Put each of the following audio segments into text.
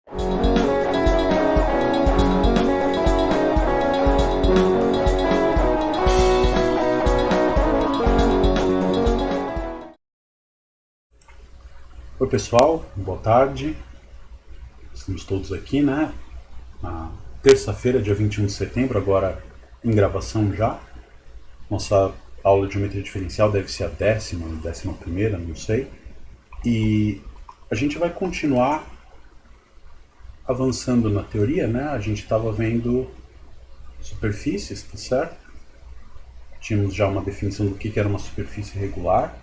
Oi pessoal, boa tarde. Estamos todos aqui, né? Na terça-feira, dia 21 de setembro, agora em gravação já. Nossa aula de geometria diferencial deve ser a 11ª, não sei. E a gente vai continuar avançando na teoria, né? A gente estava vendo superfícies, tá certo? Tínhamos já uma definição do que era uma superfície regular,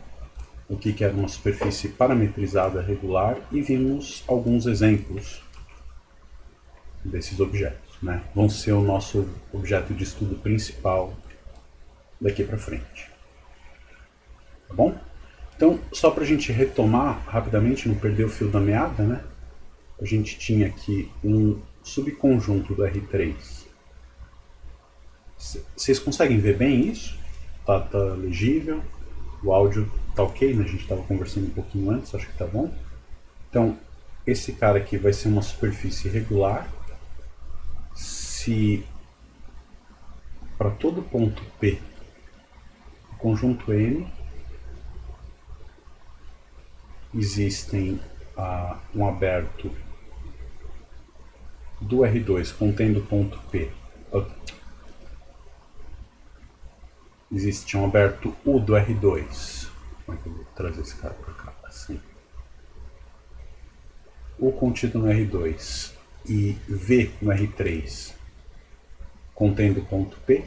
o que era uma superfície parametrizada regular e vimos alguns exemplos desses objetos, né? Vão ser o nosso objeto de estudo principal daqui para frente. Tá bom? Então, só para a gente retomar rapidamente, não perder o fio da meada, né? A gente tinha aqui um subconjunto do R3. Vocês conseguem ver bem isso? Tá legível? O áudio tá ok, né? A gente estava conversando um pouquinho antes, acho que tá bom. Então, esse cara aqui vai ser uma superfície regular se para todo ponto P, o conjunto M, existem um aberto do R2 contendo ponto P. Existe um aberto U do R2. Como é que eu vou trazer esse cara para cá? Assim. U contido no R2 e V no R3 contendo ponto P.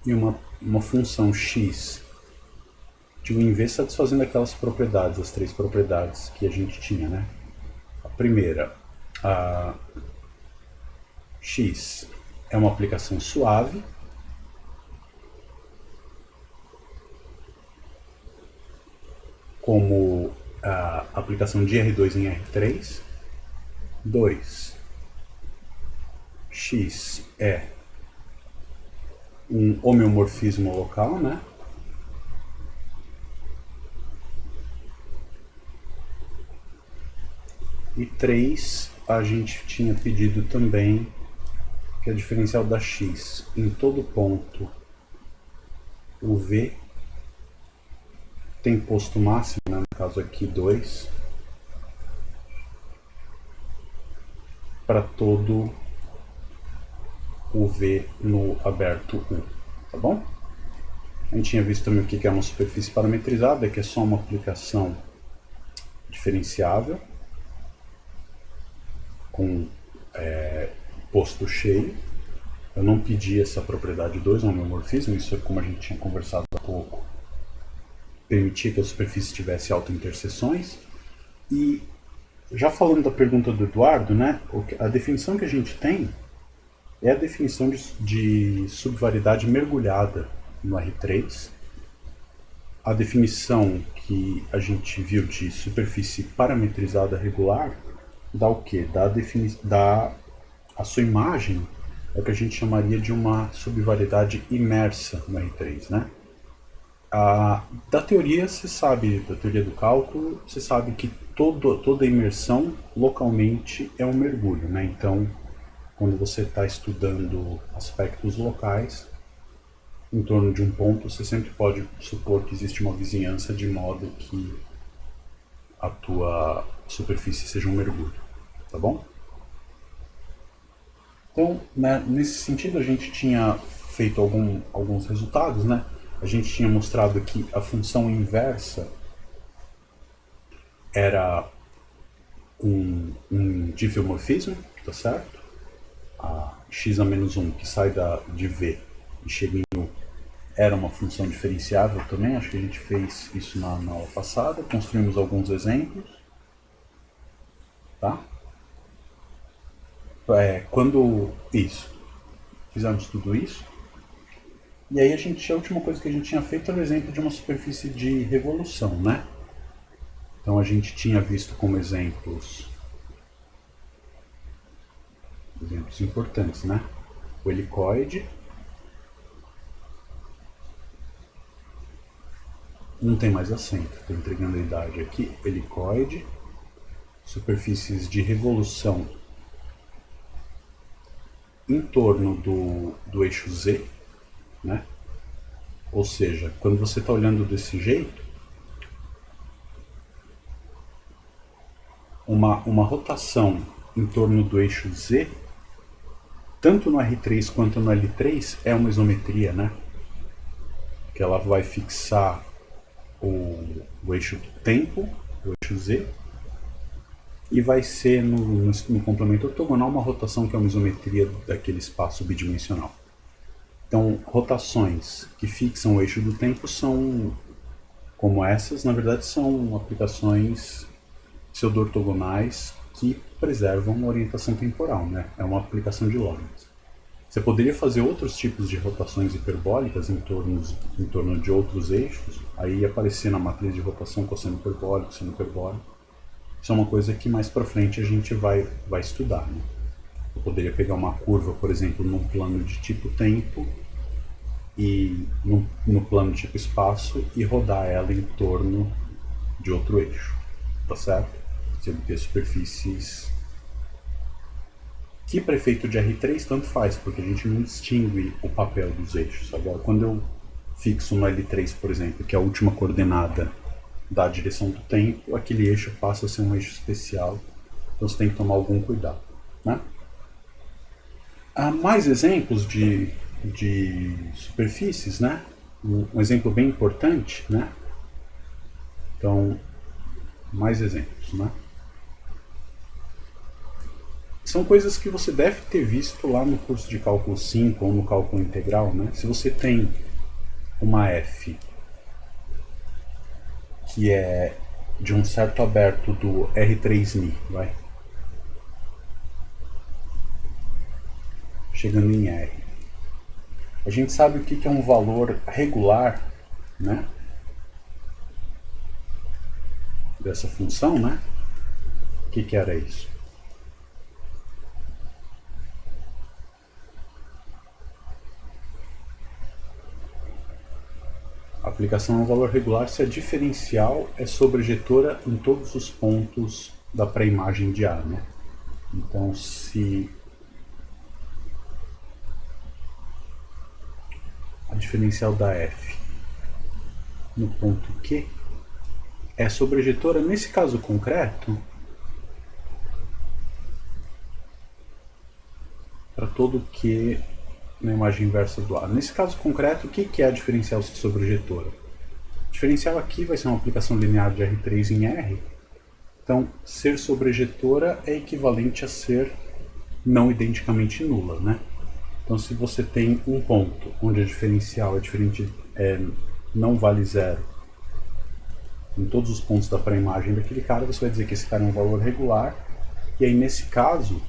E uma função x de U em V satisfazendo aquelas propriedades, as três propriedades que a gente tinha, né? A primeira, a x é uma aplicação suave, como a aplicação de R2 em R3. 2. X é um homeomorfismo local, né? E 3, a gente tinha pedido também que a diferencial da x em todo ponto o V tem posto máximo, né? No caso aqui 2, para todo o V no aberto U, tá bom? A gente tinha visto também o que é uma superfície parametrizada, que é só uma aplicação diferenciável com posto cheio. Eu não pedi essa propriedade 2, um homeomorfismo, isso é como a gente tinha conversado há pouco, permitia que a superfície tivesse autointerseções. E já falando da pergunta do Eduardo, né, a definição que a gente tem é a definição de subvariedade mergulhada no R3. A definição que a gente viu de superfície parametrizada regular dá o quê? Dá a sua imagem é o que a gente chamaria de uma subvariedade imersa no R3, né? Da teoria, você sabe, da teoria do cálculo, você sabe que toda imersão localmente é um mergulho, né? Então, quando você está estudando aspectos locais, em torno de um ponto, você sempre pode supor que existe uma vizinhança de modo que a tua superfície seja um mergulho, tá bom? Então, né, nesse sentido, a gente tinha feito alguns resultados, né? A gente tinha mostrado que a função inversa era um diffeomorfismo, tá certo? A x a menos 1 que sai de V e chega em U era uma função diferenciável também, acho que a gente fez isso na aula passada, construímos alguns exemplos, tá? Fizemos tudo isso, e aí a última coisa que a gente tinha feito era o exemplo de uma superfície de revolução, né? Então a gente tinha visto como exemplos importantes, né? O helicoide, não tem mais acento. Estou entregando a idade aqui, helicoide, superfícies de revolução em torno do eixo Z, né? Ou seja, quando você está olhando desse jeito, uma rotação em torno do eixo Z, tanto no R3 quanto no L3, é uma isometria, né? Que ela vai fixar o eixo do tempo, o eixo Z, e vai ser no complemento ortogonal uma rotação que é uma isometria daquele espaço bidimensional. Então, rotações que fixam o eixo do tempo são, como essas, na verdade são aplicações pseudo-ortogonais que preservam a orientação temporal, né? É uma aplicação de Lorentz. Você poderia fazer outros tipos de rotações hiperbólicas em torno de outros eixos, aí ia aparecer na matriz de rotação cosseno hiperbólico, seno hiperbólico. Isso é uma coisa que mais para frente a gente vai estudar, né? Eu poderia pegar uma curva, por exemplo, num plano de tipo tempo e no plano de tipo espaço e rodar ela em torno de outro eixo, tá certo? Você obter superfícies que para efeito de R3 tanto faz, porque a gente não distingue o papel dos eixos. Agora, quando eu fixo no L3, por exemplo, que é a última coordenada da direção do tempo, aquele eixo passa a ser um eixo especial, então você tem que tomar algum cuidado, né? Há mais exemplos de superfícies, né? Um exemplo bem importante, né? Então, mais exemplos, né? São coisas que você deve ter visto lá no curso de cálculo 5 ou no cálculo integral, né? Se você tem uma F que é de um certo aberto do R3μ, vai, chegando em R. A gente sabe o que é um valor regular, né? Dessa função, né? O que era isso? A aplicação é um valor regular se a diferencial é sobrejetora em todos os pontos da pré-imagem de A, né? Então, se a diferencial da F no ponto Q é sobrejetora, nesse caso concreto, para todo Q na imagem inversa do A. Nesse caso concreto, o que é a diferencial sobrejetora? A diferencial aqui vai ser uma aplicação linear de R3 em R. Então, ser sobrejetora é equivalente a ser não identicamente nula, né? Então, se você tem um ponto onde a diferencial não vale zero em todos os pontos da pré-imagem daquele cara, você vai dizer que esse cara é um valor regular. E aí, nesse caso,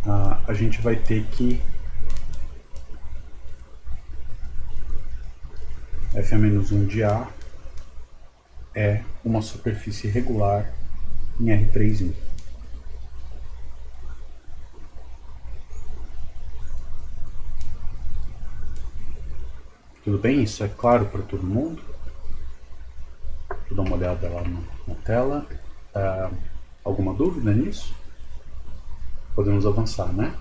a gente vai ter que f(-1) de A é uma superfície regular em R3μ. Tudo bem? Isso é claro para todo mundo? Deixa eu dar uma olhada lá na tela. Alguma dúvida nisso? Podemos avançar, né?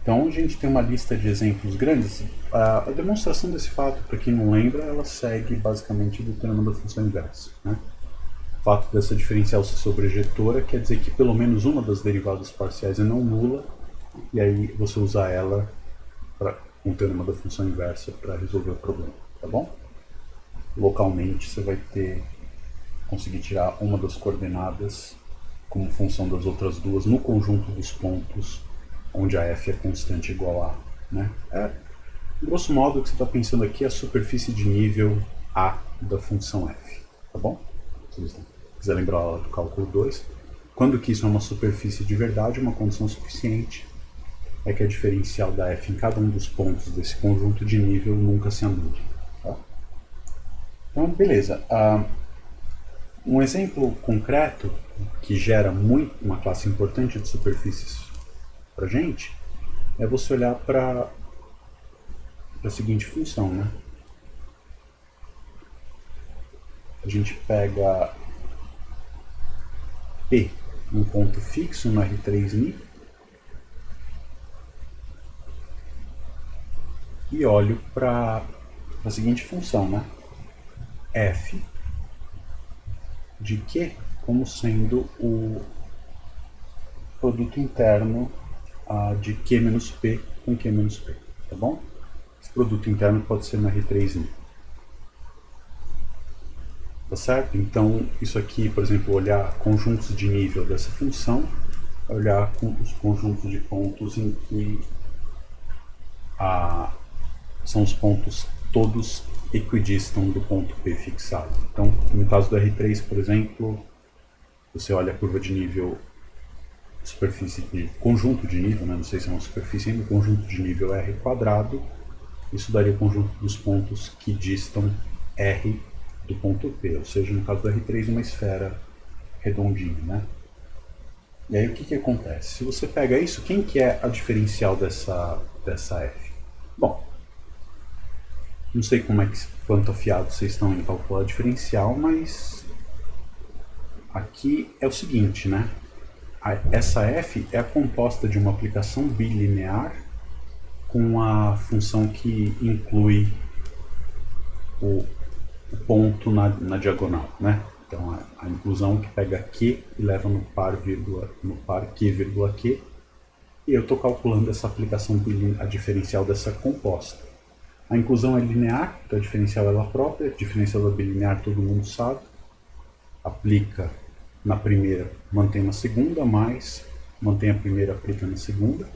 Então, a gente tem uma lista de exemplos grandes. A demonstração desse fato, para quem não lembra, ela segue basicamente do teorema da função inversa, né? O fato dessa diferencial ser sobrejetora quer dizer que pelo menos uma das derivadas parciais é não nula, e aí você usa ela com o teorema da função inversa para resolver o problema, tá bom? Localmente você vai conseguir tirar uma das coordenadas como função das outras duas no conjunto dos pontos onde a f é constante igual a, né? Grosso modo, o que você está pensando aqui é a superfície de nível A da função f, tá bom? Se você quiser lembrar lá do cálculo 2, quando que isso é uma superfície de verdade, uma condição suficiente é que a diferencial da f em cada um dos pontos desse conjunto de nível nunca se anule, tá? Então, beleza. Um exemplo concreto que gera uma classe importante de superfícies para gente é você olhar para da seguinte função, né? A gente pega P, um ponto fixo no R3Mi, e olho para a seguinte função, né? F de Q como sendo o produto interno de Q menos P com Q menos P, tá bom? Esse produto interno pode ser no R3Mi. Tá certo? Então, isso aqui, por exemplo, olhar conjuntos de nível dessa função, olhar com os conjuntos de pontos em que são os pontos todos equidistam do ponto P fixado. Então, no caso do R3, por exemplo, você olha a curva de nível, superfície de conjunto de nível, né? Não sei se é uma superfície ainda, conjunto de nível R quadrado, isso daria o conjunto dos pontos que distam R do ponto P, ou seja, no caso do R3, uma esfera redondinha, né? E aí o que acontece? Se você pega isso, quem que é a diferencial dessa F? Bom, não sei quanto afiado vocês estão em calcular a diferencial, mas aqui é o seguinte, né? Essa F é composta de uma aplicação bilinear com a função que inclui o ponto na diagonal, né? Então a inclusão que pega Q e leva no par Q, vírgula Q, e eu estou calculando essa aplicação a diferencial dessa composta. A inclusão é linear, então a diferencial é ela própria, a diferencial da bilinear todo mundo sabe, aplica na primeira, mantém na segunda, mais mantém a primeira, aplica na segunda,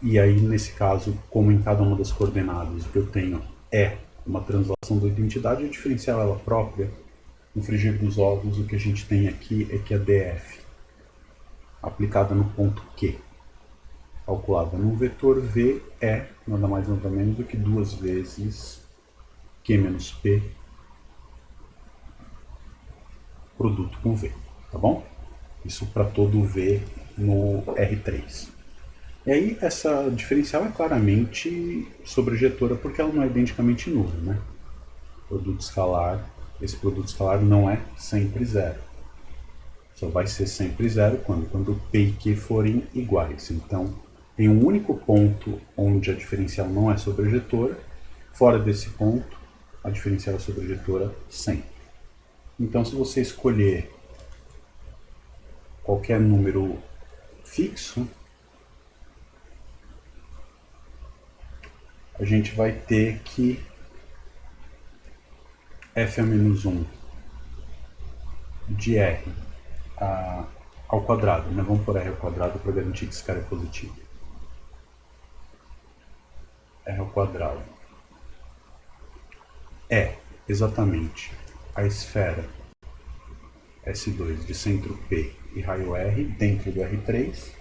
e aí nesse caso, como em cada uma das coordenadas o que eu tenho é uma translação da identidade, a diferencial ela própria, no frigir dos ovos, o que a gente tem aqui é que a df, aplicada no ponto Q, calculada num vetor V, é nada mais nada menos do que 2 vezes Q menos P produto com V, tá bom? Isso para todo V no R3. E aí essa diferencial é claramente sobrejetora porque ela não é identicamente nula, né? Produto escalar, esse produto escalar não é sempre zero. Só vai ser sempre zero quando P e Q forem iguais. Então, tem um único ponto onde a diferencial não é sobrejetora. Fora desse ponto, a diferencial é sobrejetora sempre. Então, se você escolher qualquer número fixo, a gente vai ter que f a menos 1 de r ao quadrado, né? Vamos por r ao quadrado para garantir que esse cara é positivo. R ao quadrado é exatamente a esfera S2 de centro P e raio R dentro do R3.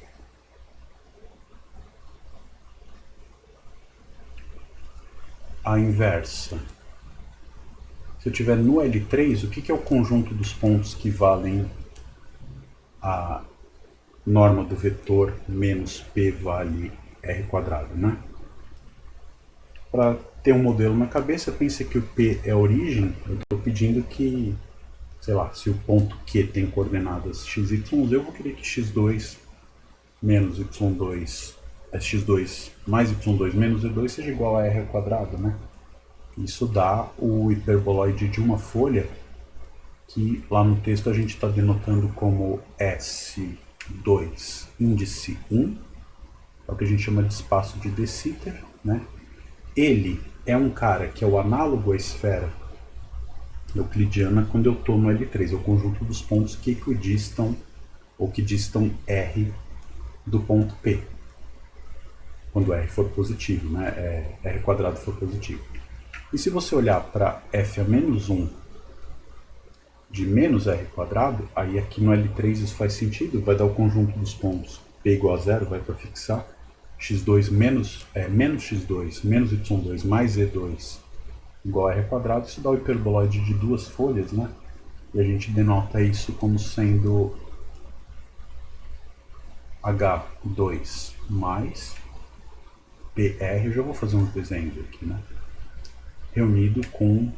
A inversa. Se eu tiver no L3, o que é o conjunto dos pontos que valem a norma do vetor menos P vale R quadrado, né? Para ter um modelo na cabeça, pense que o P é a origem, eu estou pedindo que, sei lá, se o ponto Q tem coordenadas x, y, z, eu vou querer que x2 menos y2, x2 mais y2 menos z2 seja igual a r ao quadrado, né? Isso dá o hiperboloide de uma folha, que lá no texto a gente está denotando como S2 índice 1, é o que a gente chama de espaço de De Sitter, né? Ele é um cara que é o análogo à esfera euclidiana quando eu estou no L3, é o conjunto dos pontos que equidistam ou que distam R do ponto P, quando R for positivo, né? R quadrado for positivo. E se você olhar para f a menos 1 de menos r quadrado, aí aqui no L3 isso faz sentido, vai dar o conjunto dos pontos P igual a zero, vai para fixar, x2 menos x2 menos y2 mais z2 igual a r quadrado, isso dá o hiperboloide de duas folhas, né? E a gente denota isso como sendo h2 mais PR, eu já vou fazer uns desenhos aqui, né? Reunido com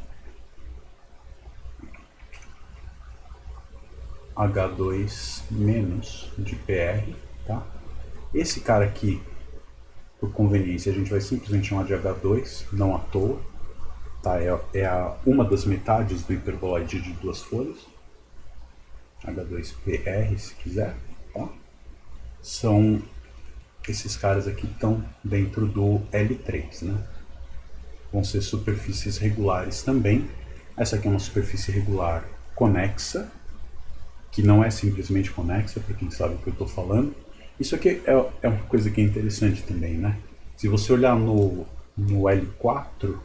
H2 menos de PR, tá? Esse cara aqui, por conveniência, a gente vai simplesmente chamar de H2, não à toa, tá? Uma das metades do hiperboloide de duas folhas, H2PR, se quiser, tá? São esses caras aqui que estão dentro do L3, né? Vão ser superfícies regulares também. Essa aqui é uma superfície regular conexa, que não é simplesmente conexa, para quem sabe o que eu estou falando. Isso aqui é uma coisa que é interessante também, né? Se você olhar no L4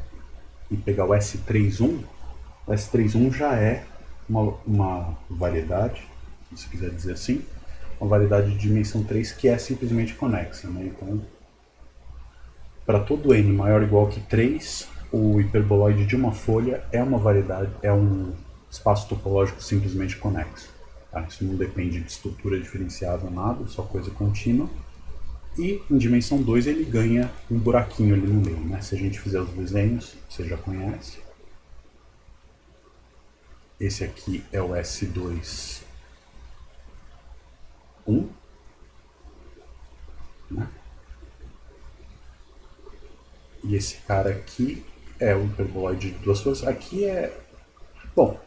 e pegar o S31, o S31 já é uma variedade, se você quiser dizer assim, uma variedade de dimensão 3 que é simplesmente conexa, né? Então, para todo n maior ou igual que 3, o hiperboloide de uma folha é uma variedade, é um espaço topológico simplesmente conexo. Tá? Isso não depende de estrutura diferenciada, nada, só coisa contínua. E em dimensão 2 ele ganha um buraquinho ali no meio, né? Se a gente fizer os desenhos, você já conhece. Esse aqui é o S2, 1. Né? E esse cara aqui é o hiperboloide de duas folhas. Aqui é... Bom,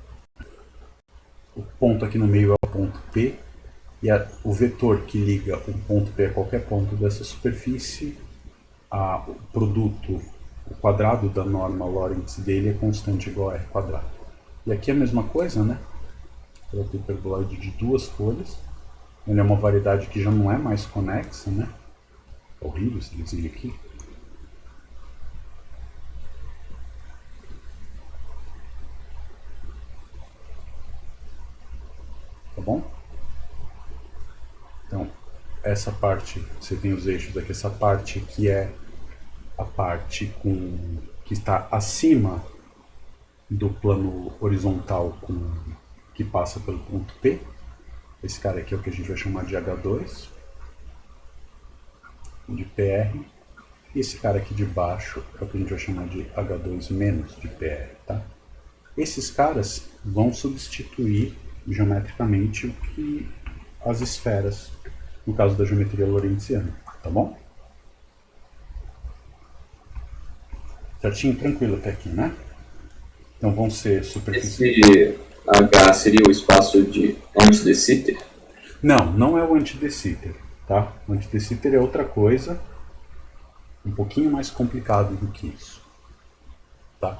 o ponto aqui no meio é o ponto P, e o vetor que liga o ponto P a qualquer ponto dessa superfície, o produto, o quadrado da norma Lorentz dele é constante igual a R quadrado. E aqui é a mesma coisa, né? O hiperboloide de duas folhas. Ele é uma variedade que já não é mais conexa, né? É horrível esse desenho aqui. Tá bom? Então, essa parte, você tem os eixos aqui, essa parte que é a parte que está acima do plano horizontal que passa pelo ponto P. Esse cara aqui é o que a gente vai chamar de H2, de PR. E esse cara aqui de baixo é o que a gente vai chamar de H2 menos de PR, tá? Esses caras vão substituir geometricamente o que as esferas, no caso da geometria lorentziana, tá bom? Certinho? Tranquilo até aqui, né? Então vão ser superfícies... Esse H seria o espaço antes de Sitter? Não, não é o anti de Sitter, tá? O anti de Sitter é outra coisa, um pouquinho mais complicado do que isso, tá?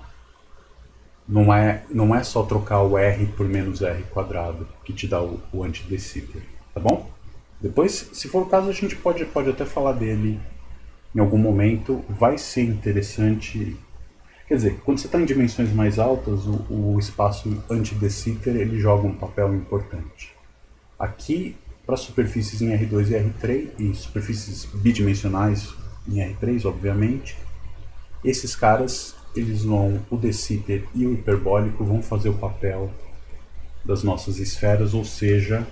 Não é só trocar o R por menos R quadrado que te dá o anti de Sitter, tá bom? Depois, se for o caso, a gente pode até falar dele em algum momento. Vai ser interessante. Quer dizer, quando você está em dimensões mais altas, o espaço anti de Sitter ele joga um papel importante. Aqui, para superfícies em R2 e R3, e superfícies bidimensionais em R3, obviamente, esses caras, o de Sitter e o hiperbólico vão fazer o papel das nossas esferas, ou seja,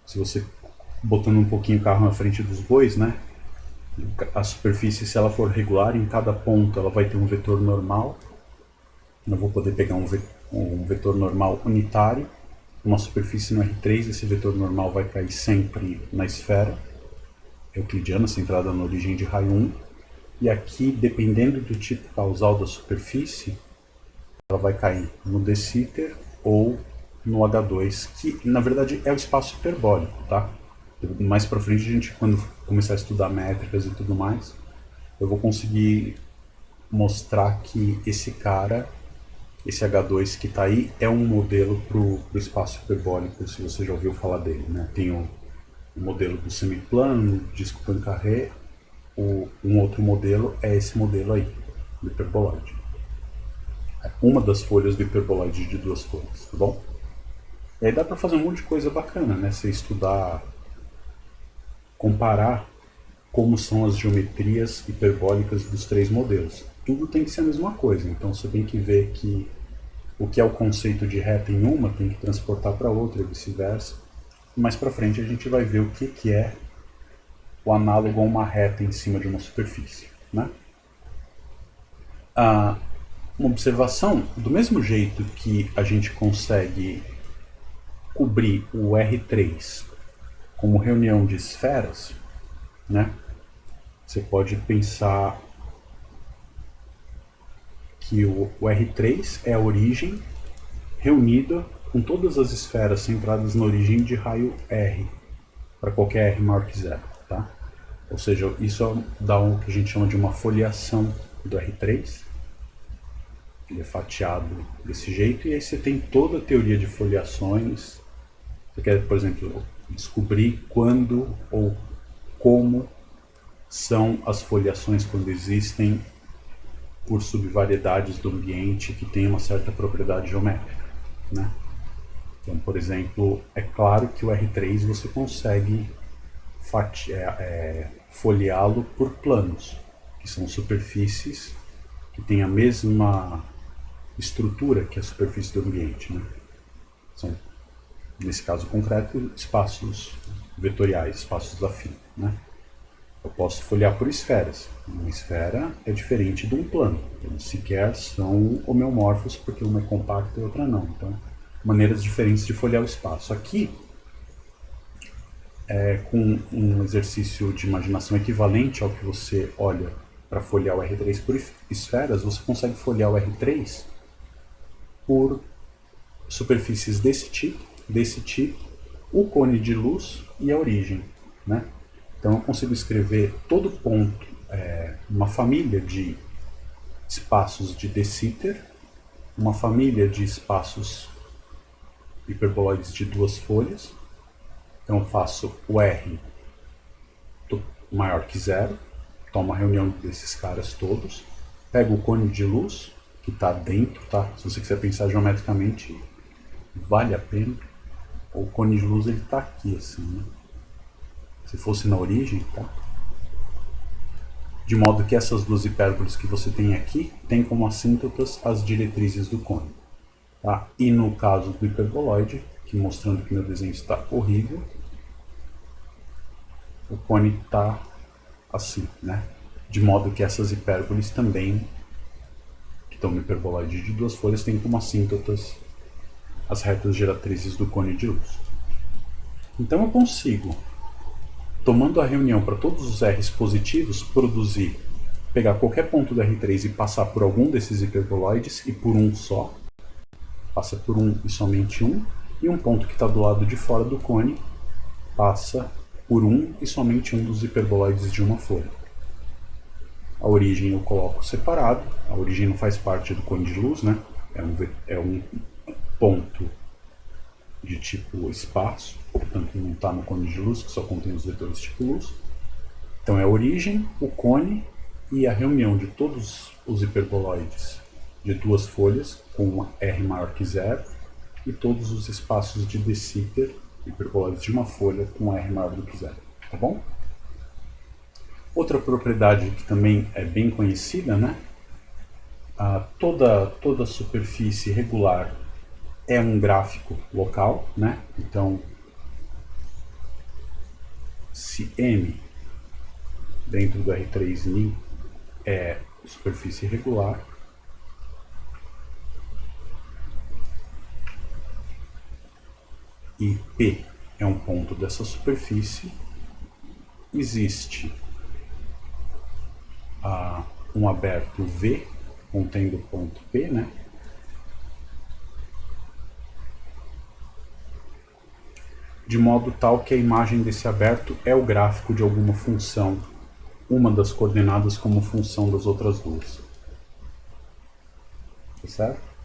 se você botando um pouquinho o carro na frente dos bois, né? A superfície, se ela for regular, em cada ponto ela vai ter um vetor normal. Eu vou poder pegar um vetor normal unitário. Uma superfície no R3, esse vetor normal vai cair sempre na esfera euclidiana, centrada na origem de raio 1. E aqui, dependendo do tipo causal da superfície, ela vai cair no de Sitter ou no H2, que na verdade é o espaço hiperbólico, tá? Mais para frente, a gente, quando começar a estudar métricas e tudo mais, eu vou conseguir mostrar que esse cara, esse H2 que está aí, é um modelo para o espaço hiperbólico, se você já ouviu falar dele, né? Tem o modelo do semiplano, disco Poincaré. Um outro modelo é esse modelo aí, do hiperboloide. Uma das folhas do hiperboloide de duas folhas, tá bom? E aí dá para fazer um monte de coisa bacana, né? Você estudar, comparar como são as geometrias hiperbólicas dos três modelos. Tudo tem que ser a mesma coisa, então você tem que ver que o que é o conceito de reta em uma tem que transportar para outra e vice-versa. Mais para frente a gente vai ver o que é o análogo a uma reta em cima de uma superfície, né? Uma observação, do mesmo jeito que a gente consegue cobrir o R3 como reunião de esferas, né? Você pode pensar que o R3 é a origem reunida com todas as esferas centradas na origem de raio R, para qualquer R maior que zero, tá? Ou seja, isso dá o que a gente chama de uma foliação do R3. Ele é fatiado desse jeito, e aí você tem toda a teoria de foliações. Você quer, por exemplo, descobrir quando ou como são as foliações quando existem por subvariedades do ambiente que tem uma certa propriedade geométrica, né? Então, por exemplo, é claro que o R3 você consegue foliá-lo por planos, que são superfícies que têm a mesma estrutura que a superfície do ambiente, né? São, nesse caso concreto, espaços vetoriais, espaços afins, né? Eu posso folhear por esferas. Uma esfera é diferente de um plano. Eles sequer são homeomorfos, porque uma é compacta e outra não. Então, maneiras diferentes de folhear o espaço. Aqui, com um exercício de imaginação equivalente ao que você olha para folhear o R3 por esferas, você consegue folhear o R3 por superfícies desse tipo, o cone de luz e a origem, né? Então eu consigo escrever todo ponto, uma família de espaços de De Sitter, uma família de espaços hiperboloides de duas folhas. Então eu faço o R maior que zero, tomo a reunião desses caras todos, pego o cone de luz, que está dentro, tá? Se você quiser pensar geometricamente, vale a pena. O cone de luz ele está aqui, assim, né? Se fosse na origem, tá? De modo que essas duas hipérboles que você tem aqui tem como assíntotas as diretrizes do cone, tá? E no caso do hiperboloide, que mostrando que meu desenho está horrível, o cone está assim, né? De modo que essas hipérboles também, que estão no hiperboloide de duas folhas, têm como assíntotas as retas geratrizes do cone de luz. Então eu consigo, tomando a reunião para todos os R's positivos, pegar qualquer ponto do R3 e passar por algum desses hiperboloides, e por um só, passa por um e somente um, e um ponto que está do lado de fora do cone passa por um e somente um dos hiperboloides de uma folha. A origem eu coloco separado, a origem não faz parte do cone de luz, né? É um ponto de tipo espaço, portanto não está no cone de luz, que só contém os vetores tipo luz. Então é a origem, o cone e a reunião de todos os hiperboloides de duas folhas com R maior que zero, e todos os espaços de De Sitter, hiperboloides de uma folha com R maior do que zero, tá bom? Outra propriedade que também é bem conhecida, né? Toda superfície regular é um gráfico local, né? Então, se M dentro do R3 é superfície regular, e P é um ponto dessa superfície, existe um aberto V contendo o ponto P, né? De modo tal que a imagem desse aberto é o gráfico de alguma função, uma das coordenadas como função das outras duas. Tá certo?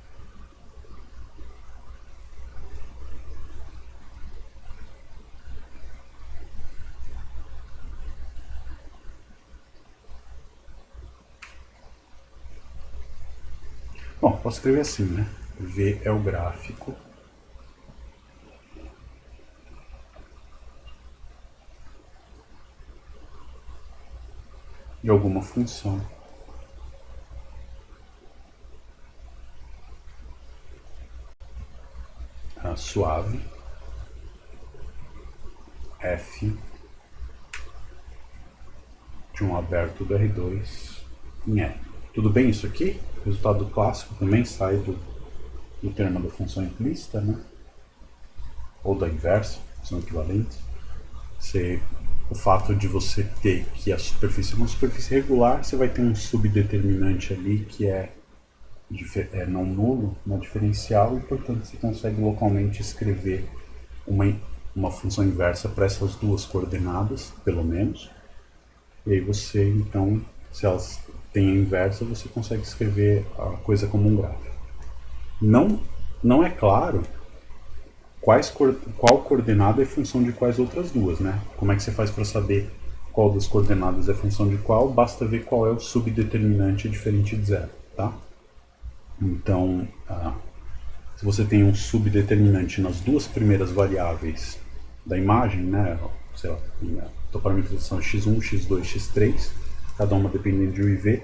Bom, posso escrever assim, né? V é o gráfico de alguma função suave f de um aberto do R2 em L. Tudo bem isso aqui? O resultado clássico também sai do termo da função implícita, né? Ou da inversa, são equivalentes. O fato de você ter que a superfície é uma superfície regular, você vai ter um subdeterminante ali que é não nulo, uma diferencial, e portanto você consegue localmente escrever uma função inversa para essas duas coordenadas, pelo menos. E aí você, então, se elas têm a inversa, você consegue escrever a coisa como um gráfico. Não é claro qual coordenada é função de quais outras duas, né? Como é que você faz para saber qual das coordenadas é função de qual? Basta ver qual é o subdeterminante diferente de zero, tá? Então, se você tem um subdeterminante nas duas primeiras variáveis da imagem, né? Sei lá, a parametrização é x1, x2, x3, cada uma dependendo de u e v.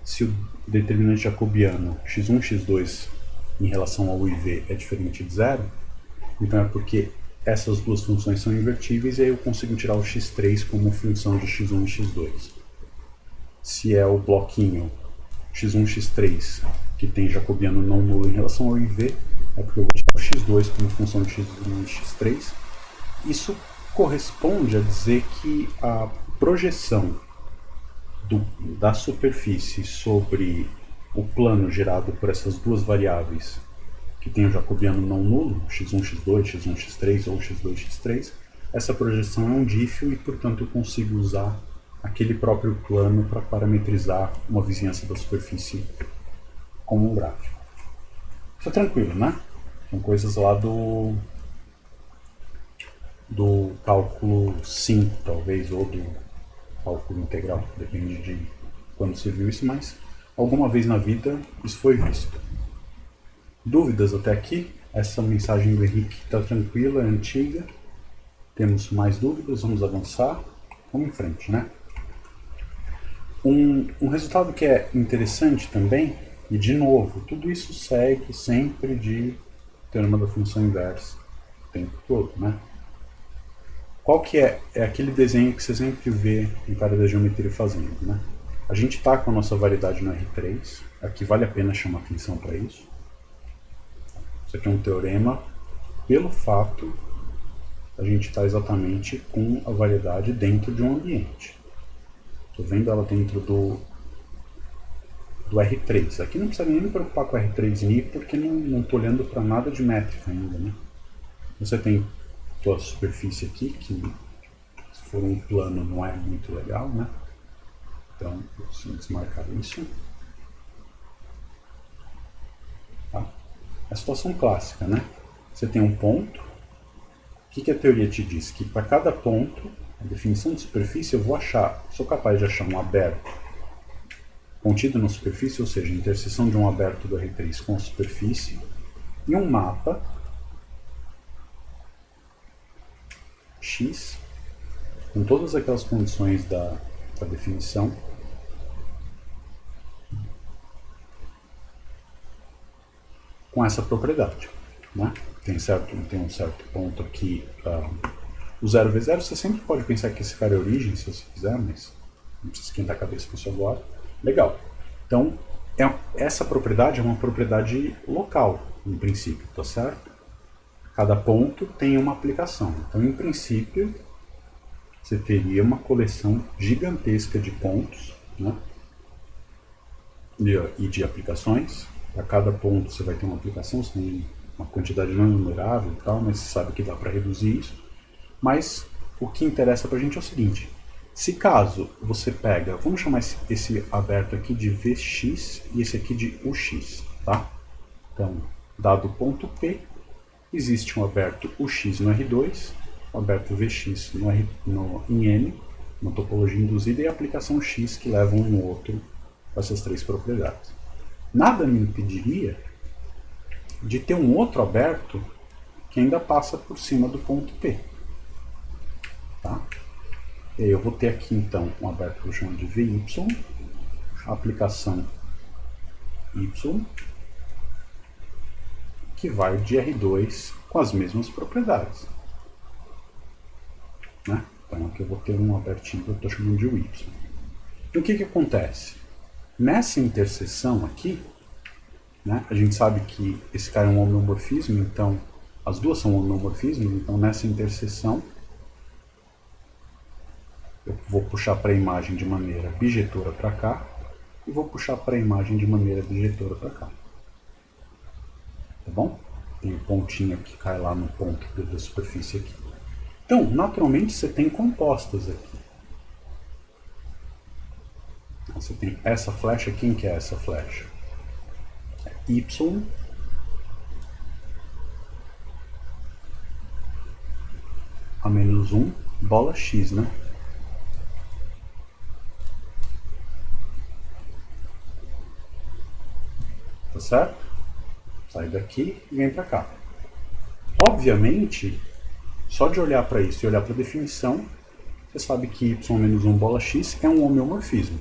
Se o determinante jacobiano x1, x2 em relação ao u e v é diferente de zero, então é porque essas duas funções são invertíveis e aí eu consigo tirar o x3 como função de x1 e x2. Se é o bloquinho x1, x3 que tem jacobiano não nulo em relação ao u e v, é porque eu vou tirar o x2 como função de x1 e x3. Isso corresponde a dizer que a projeção da superfície sobre o plano gerado por essas duas variáveis que tem o jacobiano não nulo, x1, x2, x1, x3 ou x2, x3, essa projeção é um dífio e, portanto, eu consigo usar aquele próprio plano para parametrizar uma vizinhança da superfície como um gráfico. Isso é tranquilo, né? São coisas lá do cálculo 5, talvez, ou do cálculo integral, depende de quando você viu isso, mas alguma vez na vida isso foi visto. Dúvidas até aqui? Essa mensagem do Henrique está tranquila, é antiga. Temos mais dúvidas? Vamos avançar. Vamos em frente, né? Um resultado que é interessante também, e de novo, tudo isso segue sempre de teorema da função inversa o tempo todo, né? Qual que é? É aquele desenho que você sempre vê um cara da geometria fazendo, né? A gente está com a nossa variedade no R3, aqui vale a pena chamar atenção para isso. Isso aqui é um teorema pelo fato a gente estar exatamente com a variedade dentro de um ambiente. Estou vendo ela dentro do R3. Aqui não precisa nem me preocupar com o R3 porque não estou olhando para nada de métrica ainda, né? Você tem a superfície aqui, que se for um plano não é muito legal, né? Então, eu preciso desmarcar isso. Tá? A situação clássica, né? Você tem um ponto. O que a teoria te diz? Que para cada ponto, a definição de superfície, sou capaz de achar um aberto contido na superfície, ou seja, a interseção de um aberto do R3 com a superfície, e um mapa X, com todas aquelas condições da definição, com essa propriedade, né? Tem um certo ponto aqui, o 0v0, você sempre pode pensar que esse cara é origem, se você quiser, mas não precisa esquentar a cabeça com isso agora. Legal. Então, essa propriedade é uma propriedade local, em princípio, tá certo? Cada ponto tem uma aplicação. Então, em princípio, você teria uma coleção gigantesca de pontos, né? E de aplicações. Para cada ponto você vai ter uma aplicação, você tem uma quantidade não numerável e tal, mas você sabe que dá para reduzir isso. Mas o que interessa para a gente é o seguinte: se caso você pega, vamos chamar esse aberto aqui de Vx e esse aqui de Ux, tá? Então, dado o ponto P, existe um aberto Ux no R2, um aberto Vx em N, uma topologia induzida, e a aplicação X que leva um no outro com essas três propriedades. Nada me impediria de ter um outro aberto que ainda passa por cima do ponto P. Tá? E aí eu vou ter aqui então um aberto que eu vou chamar de VY, a aplicação Y, que vai de R2 com as mesmas propriedades. Né? Então aqui eu vou ter um abertinho que eu estou chamando de Y. E o que acontece? Nessa interseção aqui, né, a gente sabe que esse cara é um homeomorfismo, então as duas são homeomorfismos, então nessa interseção eu vou puxar para a imagem de maneira bijetora para cá e vou puxar para a imagem de maneira bijetora para cá. Tá bom? Tem um pontinho que cai lá no ponto da superfície aqui. Então, naturalmente, você tem compostas aqui. Você tem essa flecha. Quem que é essa flecha? É Y a menos 1 bola X, né? Tá certo? Sai daqui e vem para cá. Obviamente, só de olhar para isso e olhar para a definição, você sabe que y menos 1 bola x é um homeomorfismo.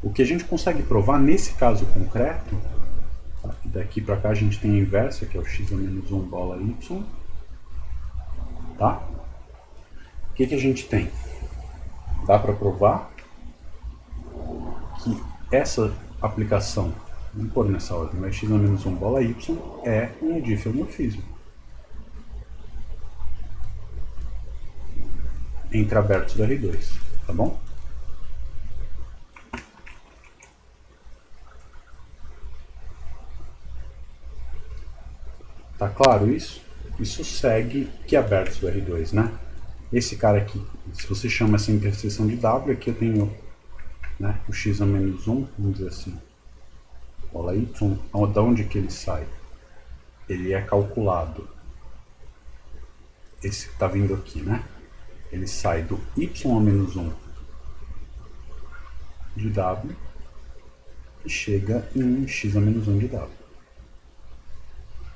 O que a gente consegue provar nesse caso concreto, tá? Daqui para cá a gente tem a inversa, que é o x a menos 1 bola y. Tá? O que a gente tem? Dá para provar que essa aplicação, vamos pôr nessa ordem, mas x a menos 1 bola y é um diffeomorfismo entre abertos do R2, tá bom? Tá claro isso? Isso segue que abertos do R2, né? Esse cara aqui, se você chama essa interseção de W, aqui eu tenho, né, o x a menos 1, vamos dizer assim, bola y, da onde que ele sai? Ele é calculado, esse que está vindo aqui, né? Ele sai do y a menos 1 de W e chega em x a menos 1 de W.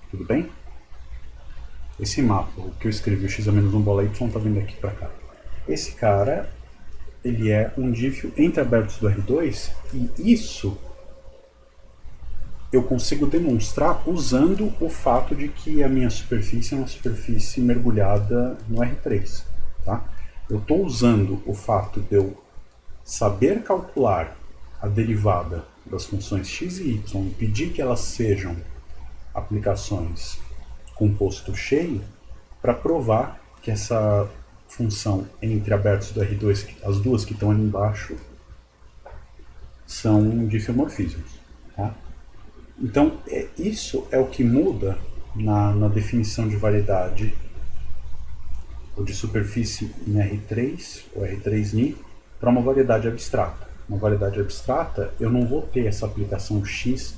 Tudo bem? Esse mapa, o que eu escrevi, o x a menos 1 bola y, está vindo aqui para cá. Esse cara, ele é um dífio entre abertos do R2, e isso eu consigo demonstrar usando o fato de que a minha superfície é uma superfície mergulhada no R3. Tá? Eu estou usando o fato de eu saber calcular a derivada das funções x e y e pedir que elas sejam aplicações com posto cheio para provar que essa função entre abertos do R2, as duas que estão ali embaixo, são diffeomorfismos. Tá? Então, isso é o que muda na definição de variedade ou de superfície em R3 ou R3-ni para uma variedade abstrata. Uma variedade abstrata, eu não vou ter essa aplicação X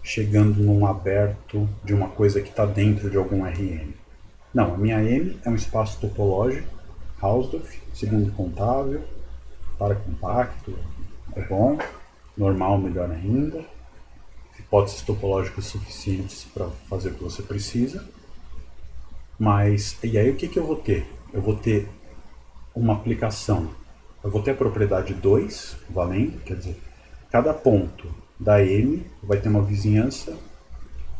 chegando num aberto de uma coisa que está dentro de algum Rn. Não, a minha M é um espaço topológico, Hausdorff, segundo contável, para compacto, é bom, normal, melhor ainda, hipóteses topológicas suficientes para fazer o que você precisa. Mas, e aí o que eu vou ter? Eu vou ter uma aplicação, eu vou ter a propriedade 2 valendo, quer dizer, cada ponto da M vai ter uma vizinhança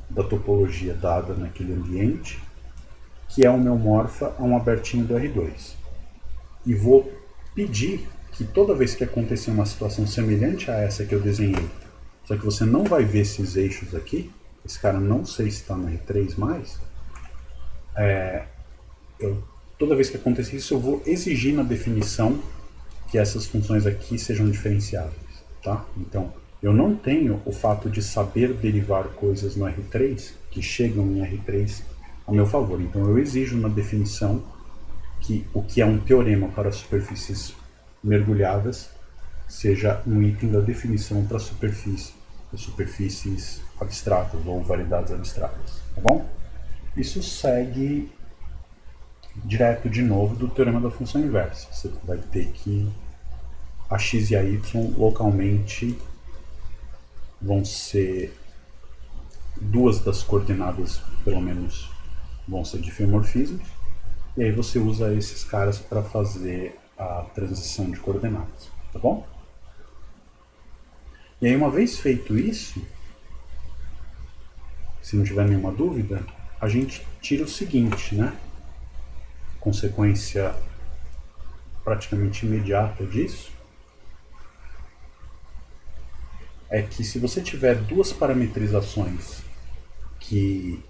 da topologia dada naquele ambiente, que é homeomorfa a um abertinho do R2. E vou pedir que toda vez que acontecer uma situação semelhante a essa que eu desenhei, só que você não vai ver esses eixos aqui, esse cara não sei se está no R3 mais, toda vez que acontecer isso, eu vou exigir na definição que essas funções aqui sejam diferenciáveis. Tá? Então, eu não tenho o fato de saber derivar coisas no R3 que chegam em R3 a meu favor. Então, eu exijo na definição que o que é um teorema para superfícies mergulhadas seja um item da definição para superfícies abstratas ou variedades abstratas. Tá bom? Isso segue direto de novo do teorema da função inversa. Você vai ter que a x e a y localmente vão ser duas das coordenadas, pelo menos, vão ser diffeomorfismos, e aí você usa esses caras para fazer a transição de coordenadas, tá bom? E aí, uma vez feito isso, se não tiver nenhuma dúvida, a gente tira o seguinte, né? Consequência praticamente imediata disso é que se você tiver duas parametrizações que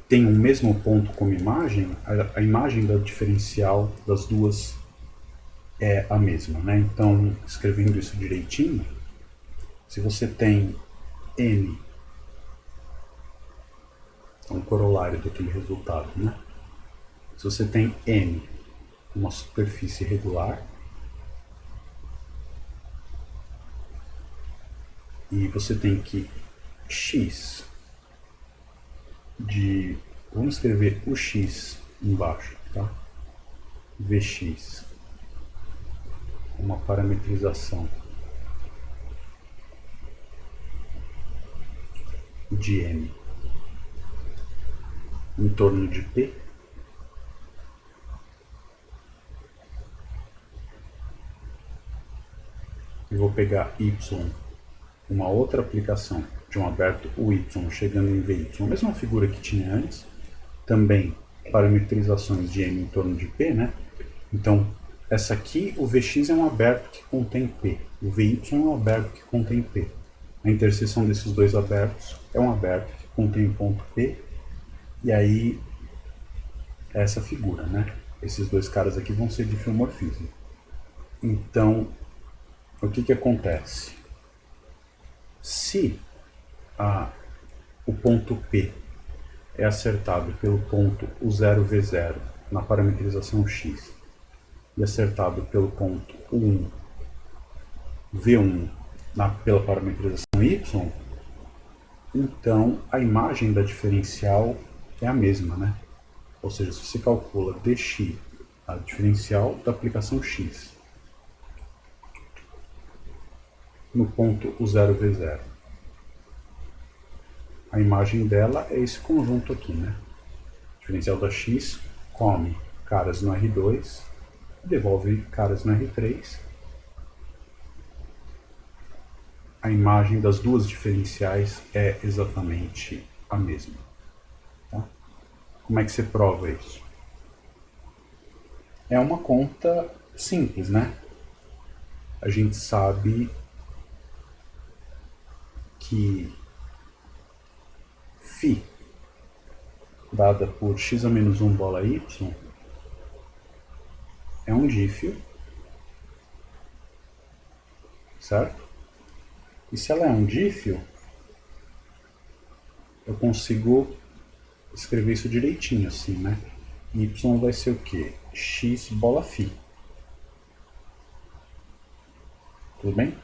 tem o mesmo ponto como imagem, a imagem da diferencial das duas é a mesma, né? Então, escrevendo isso direitinho, se você tem n, é um corolário daquele resultado, né? Se você tem n, uma superfície regular, e você tem que x de, vamos escrever o x embaixo, tá? Vx, uma parametrização de m em torno de p, e vou pegar y, uma outra aplicação de um aberto o y chegando em vy, a mesma figura que tinha antes, também parametrizações de m em torno de p, né? Então, essa aqui, o Vx é um aberto que contém P, o Vy é um aberto que contém P. A interseção desses dois abertos é um aberto que contém ponto P, e aí é essa figura, né? Esses dois caras aqui vão ser de fiomorfismo. Então, o que acontece? Se o ponto P é acertado pelo ponto U0V0 na parametrização X, e acertado pelo ponto U1, V1 pela parametrização Y, então a imagem da diferencial é a mesma, né? Ou seja, se você calcula dx, a diferencial da aplicação x, no ponto U0V0, a imagem dela é esse conjunto aqui, né? A diferencial da x come caras no R2, devolve caras no R3. A imagem das duas diferenciais é exatamente a mesma. Tá? Como é que você prova isso? É uma conta simples, né? A gente sabe que φ dada por x a menos 1 bola y é um dífio, certo? E se ela é um dífio, eu consigo escrever isso direitinho assim, né? Y vai ser o quê? X bola φ. Tudo bem?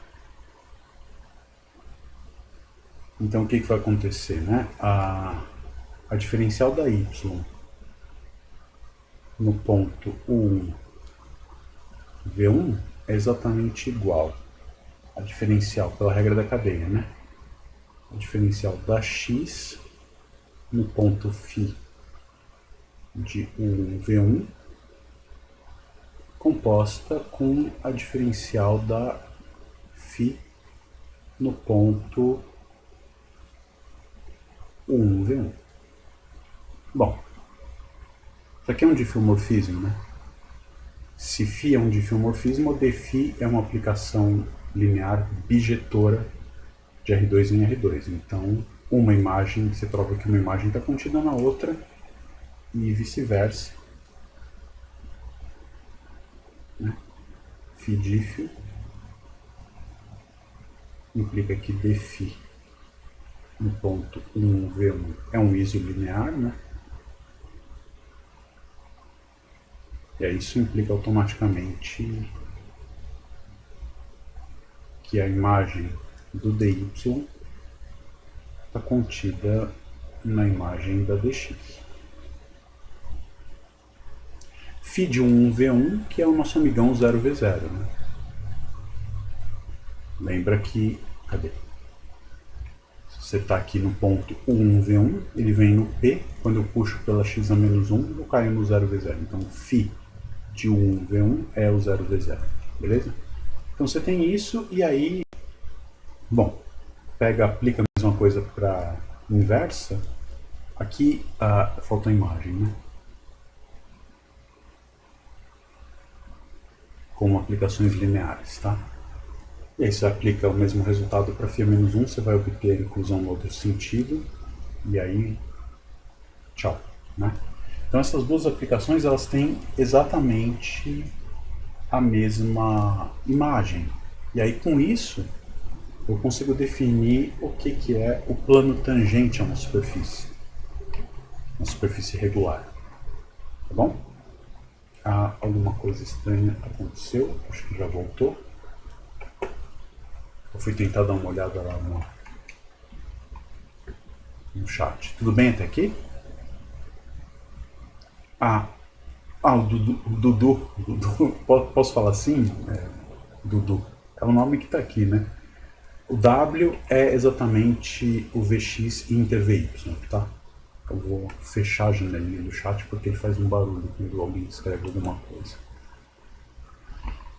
Então o que vai acontecer, né? A diferencial da y no ponto U1, V1 é exatamente igual a diferencial pela regra da cadeia, né? A diferencial da x no ponto φ de U1, V1 composta com a diferencial da φ no ponto U1, V1. Bom, isso aqui é um difiomorfismo, né? Se φ é um difiomorfismo, dφ é uma aplicação linear bijetora de R2 em R2. Então, uma imagem, você prova que uma imagem está contida na outra e vice-versa. Né? Φ dífio implica que dφ no ponto 1, V1 é um isolinear, né? E aí isso implica automaticamente que a imagem do dy está contida na imagem da dx. Φ de 1, V1, que é o nosso amigão 0V0, né? Lembra que, cadê? Se você está aqui no ponto 1, V1, ele vem no P, quando eu puxo pela x a menos 1, eu caio no 0V0. Então, φ de 1, V1 é o 0V0, beleza? Então você tem isso, e aí, bom, aplica a mesma coisa para inversa. Aqui falta a imagem, né? Como aplicações lineares, tá? E aí você aplica o mesmo resultado para φ-1, você vai obter a inclusão no outro sentido, e aí, tchau, né? Então essas duas aplicações, elas têm exatamente a mesma imagem. E aí com isso, eu consigo definir o que é o plano tangente a uma superfície regular, tá bom? Alguma coisa estranha aconteceu, acho que já voltou. Eu fui tentar dar uma olhada lá no chat. Tudo bem até aqui? O Dudu, posso falar assim? Dudu, é o nome que está aqui, né? O W é exatamente o Vx Inter-Vy, tá? Eu vou fechar a janelinha do chat porque ele faz um barulho quando alguém escreve alguma coisa.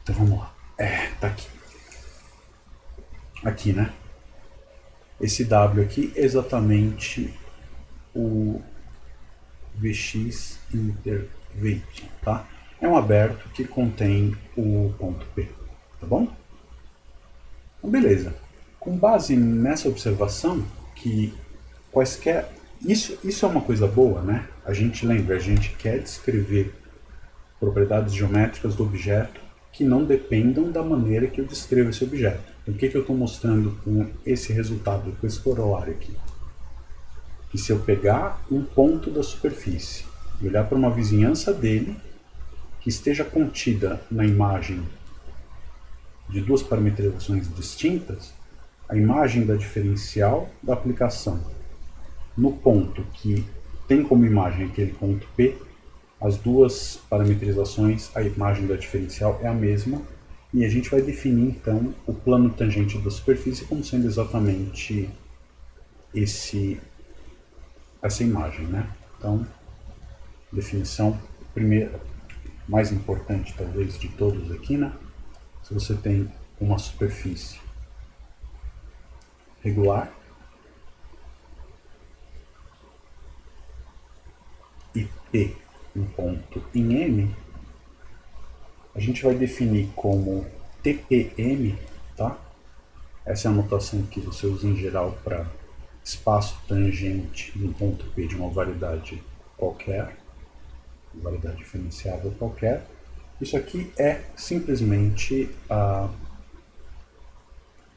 Então vamos lá. Tá aqui. Aqui, né? Esse W aqui é exatamente o Vx Inter-Vy, tá? É um aberto que contém o ponto P, tá bom? Então, beleza. Com base nessa observação, que quaisquer... Isso é uma coisa boa, né? A gente lembra, a gente quer descrever propriedades geométricas do objeto que não dependam da maneira que eu descrevo esse objeto. Então, o que eu estou mostrando com esse resultado, com esse corolário aqui? Que se eu pegar um ponto da superfície e olhar para uma vizinhança dele, que esteja contida na imagem de duas parametrizações distintas, a imagem da diferencial da aplicação no ponto que tem como imagem aquele ponto P, as duas parametrizações, a imagem da diferencial é a mesma, e a gente vai definir então o plano tangente da superfície como sendo exatamente essa imagem, né? Então, definição primeira, mais importante talvez de todos aqui, né? Se você tem uma superfície regular e P um ponto em M, a gente vai definir como TPM, tá? Essa é a notação que você usa em geral para espaço tangente no ponto P de uma variedade qualquer, variedade diferenciável qualquer. Isso aqui é simplesmente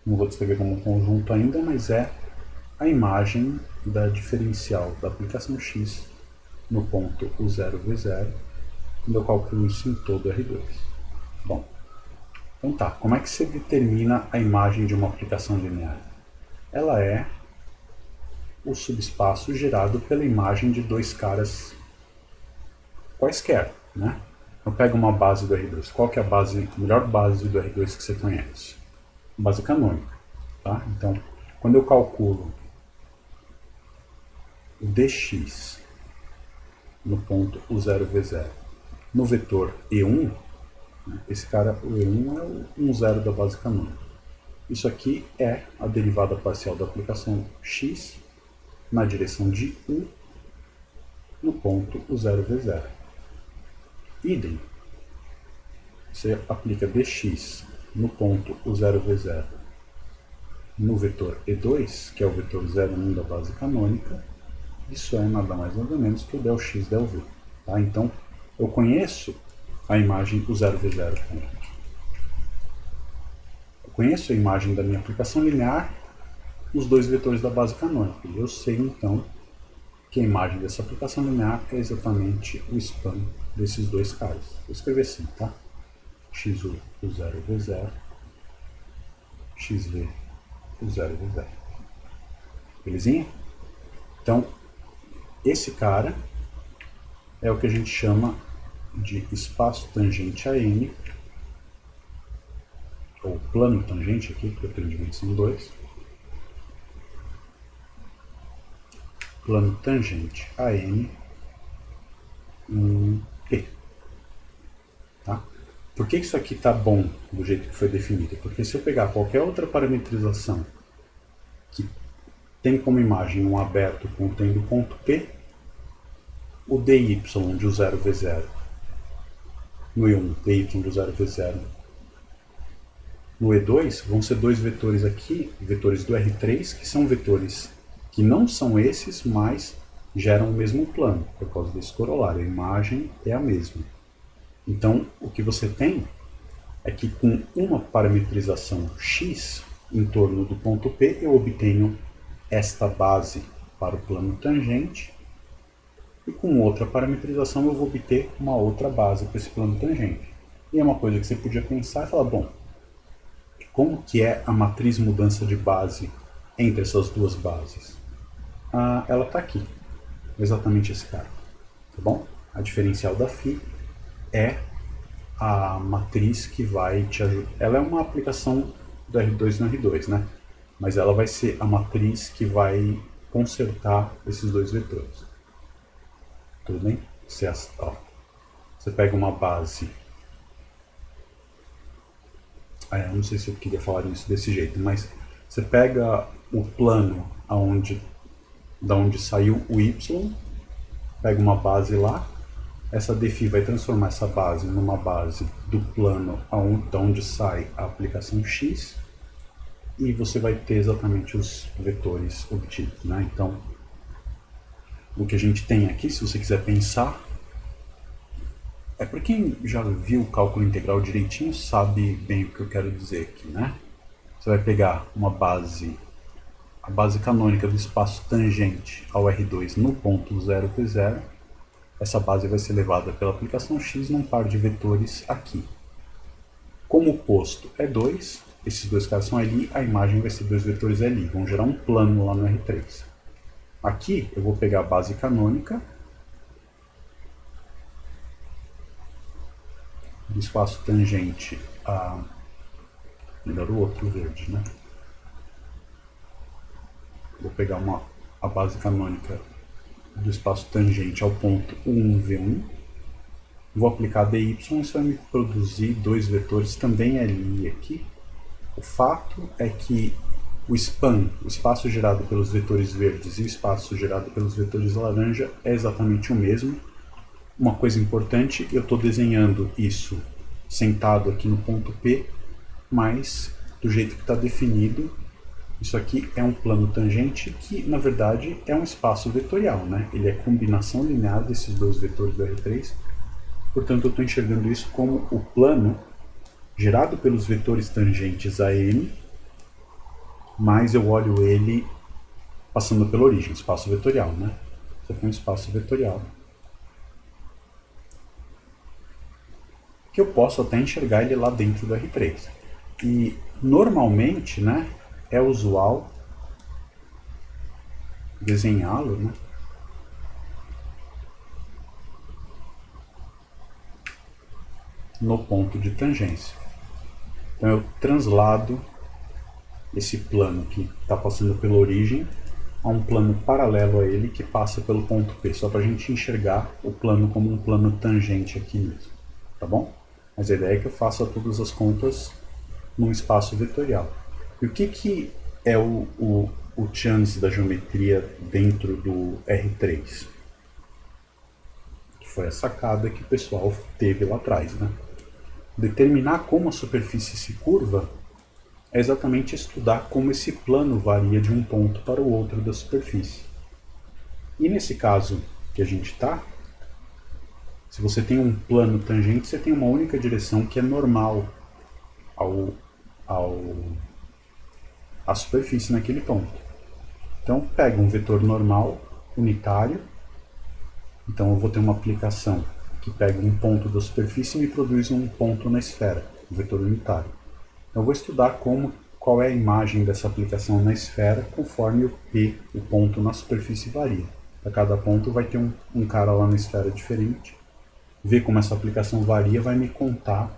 não vou descrever como um conjunto ainda, mas é a imagem da diferencial da aplicação X no ponto U0V0, quando eu calculo isso em todo R2. Bom, então tá, como é que você determina a imagem de uma aplicação linear? Ela é o subespaço gerado pela imagem de dois caras quaisquer, né? Eu pego uma base do R2. Qual que é a melhor base do R2 que você conhece? Base canônica, tá? Então, quando eu calculo o dx no ponto U0V0 no vetor E1, né, esse cara, o E1 é o 1, 0 da base canônica. Isso aqui é a derivada parcial da aplicação x na direção de U no ponto U0V0. Idem, você aplica dx no ponto U0V0 no vetor E2, que é o vetor 0, 1 da base canônica, isso é nada mais nada menos que o del x del v. Tá? Então, eu conheço a imagem do 0v0. Eu conheço a imagem da minha aplicação linear nos dois vetores da base canônica. E eu sei, então, que a imagem dessa aplicação linear é exatamente o span desses dois caras. Vou escrever assim, tá? XU, o 0v0, XV, o 0v0. Belezinha? Então, esse cara é o que a gente chama de espaço tangente a M, ou plano tangente aqui, porque eu tenho dimensão 2. Plano tangente a M em P. Tá? Por que isso aqui está bom do jeito que foi definido? Porque se eu pegar qualquer outra parametrização que tem como imagem um aberto contendo ponto P, o dy de o 0v0 no I1, dy de o 0v0 No E2 vão ser dois vetores aqui, vetores do R3, que são vetores que não são esses, mas geram o mesmo plano, por causa desse corolário. A imagem é a mesma. Então, o que você tem é que com uma parametrização x em torno do ponto P, eu obtenho esta base para o plano tangente, e com outra parametrização eu vou obter uma outra base para esse plano tangente. E é uma coisa que você podia pensar e falar, bom, como que é a matriz mudança de base entre essas duas bases? Ela está aqui, exatamente esse cara, tá bom? A diferencial da φ é a matriz que vai te ajudar. Ela é uma aplicação do R2 no R2, né? Mas ela vai ser a matriz que vai consertar esses dois vetores. Tudo bem? Você pega uma base. Eu não sei se eu queria falar isso desse jeito, mas você pega o plano da onde saiu o y, pega uma base lá, essa dφ vai transformar essa base numa base do plano da onde sai a aplicação x, e você vai ter exatamente os vetores obtidos, né? Então, o que a gente tem aqui, se você quiser pensar, para quem já viu o cálculo integral direitinho, sabe bem o que eu quero dizer aqui, né? Você vai pegar uma base, a base canônica do espaço tangente ao R2 no ponto 0, V0. Essa base vai ser levada pela aplicação x num par de vetores aqui. Como o posto é 2, esses dois caras são ali, a imagem vai ser dois vetores ali, vão gerar um plano lá no R3. Aqui eu vou pegar a base canônica do espaço tangente a... melhor o outro verde, né? Vou pegar a base canônica do espaço tangente ao ponto 1, V1. Vou aplicar dy, isso vai me produzir dois vetores também ali e aqui. O fato é que o span, o espaço gerado pelos vetores verdes e o espaço gerado pelos vetores laranja é exatamente o mesmo. Uma coisa importante, eu estou desenhando isso sentado aqui no ponto P, mas do jeito que está definido, isso aqui é um plano tangente que, na verdade, é um espaço vetorial, né? Ele é combinação linear desses dois vetores do R3, portanto eu estou enxergando isso como o plano gerado pelos vetores tangentes a M, mas eu olho ele passando pela origem, espaço vetorial, né? Isso aqui é um espaço vetorial, que eu posso até enxergar ele lá dentro do R3. E, normalmente, né, é usual desenhá-lo, né, no ponto de tangência. Então eu translado esse plano que está passando pela origem a um plano paralelo a ele que passa pelo ponto P, só para a gente enxergar o plano como um plano tangente aqui mesmo, tá bom? Mas a ideia é que eu faça todas as contas num espaço vetorial. E o que é o chance da geometria dentro do R3? Que foi a sacada que o pessoal teve lá atrás, né? Determinar como a superfície se curva é exatamente estudar como esse plano varia de um ponto para o outro da superfície. E nesse caso que a gente está, se você tem um plano tangente, você tem uma única direção que é normal à superfície naquele ponto. Então pega um vetor normal unitário, então eu vou ter uma aplicação que pega um ponto da superfície e me produz um ponto na esfera, um vetor unitário. Eu vou estudar qual é a imagem dessa aplicação na esfera conforme o P, o ponto na superfície, varia. Para cada ponto vai ter um cara lá na esfera diferente. Ver como essa aplicação varia vai me contar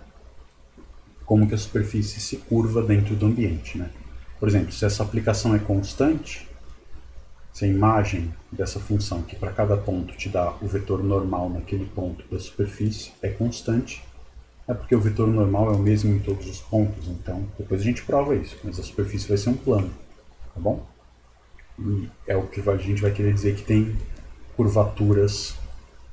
como que a superfície se curva dentro do ambiente, né? Por exemplo, se essa aplicação é constante, se a imagem dessa função, que para cada ponto te dá o vetor normal naquele ponto da superfície, é constante, é porque o vetor normal é o mesmo em todos os pontos, então depois a gente prova isso, mas a superfície vai ser um plano, tá bom? E é o que a gente vai querer dizer que tem curvaturas,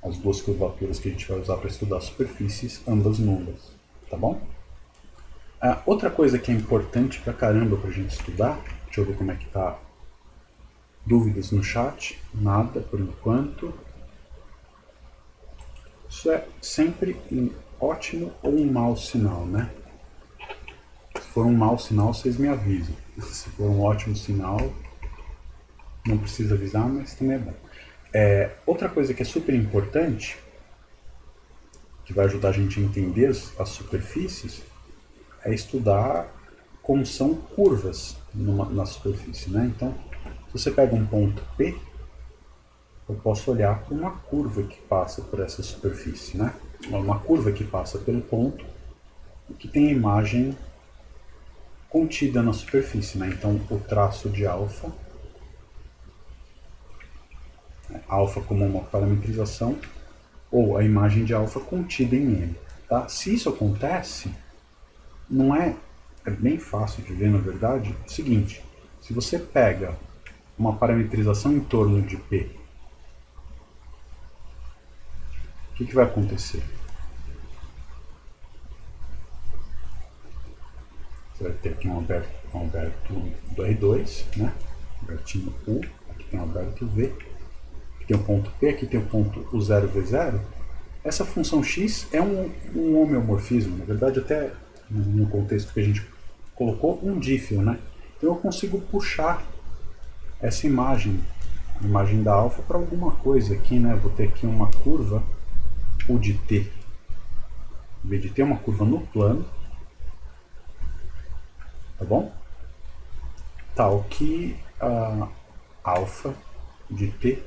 as duas curvaturas que a gente vai usar para estudar superfícies, ambas nulas, tá bom? Outra coisa que é importante pra caramba pra gente estudar, deixa eu ver como é que tá. Dúvidas no chat? Nada por enquanto. Isso é sempre um ótimo ou um mau sinal, né? Se for um mau sinal, vocês me avisam. Se for um ótimo sinal, não precisa avisar, mas também é bom. Outra coisa que é super importante, que vai ajudar a gente a entender as superfícies, é estudar como são curvas na superfície, né? Então, se você pega um ponto P, eu posso olhar para uma curva que passa por essa superfície, né? Uma curva que passa pelo ponto e que tem a imagem contida na superfície, né? Então, o traço de alfa, alfa como uma parametrização, ou a imagem de alfa contida em M. Tá? Se isso acontece, não é bem fácil de ver, na verdade, o seguinte: se você pega uma parametrização em torno de P, o que vai acontecer? Você vai ter aqui um aberto do R2, né? Abertinho U, aqui tem um aberto V, aqui tem o ponto P, aqui tem o ponto U0V0. Essa função x é um homeomorfismo, na verdade até no contexto que a gente colocou, um dífio, né? Então eu consigo puxar essa imagem, a imagem da alfa, para alguma coisa aqui, né? Vou ter aqui uma curva, U de t. Em vez de ter uma curva no plano, tá bom? Tal que a alfa de t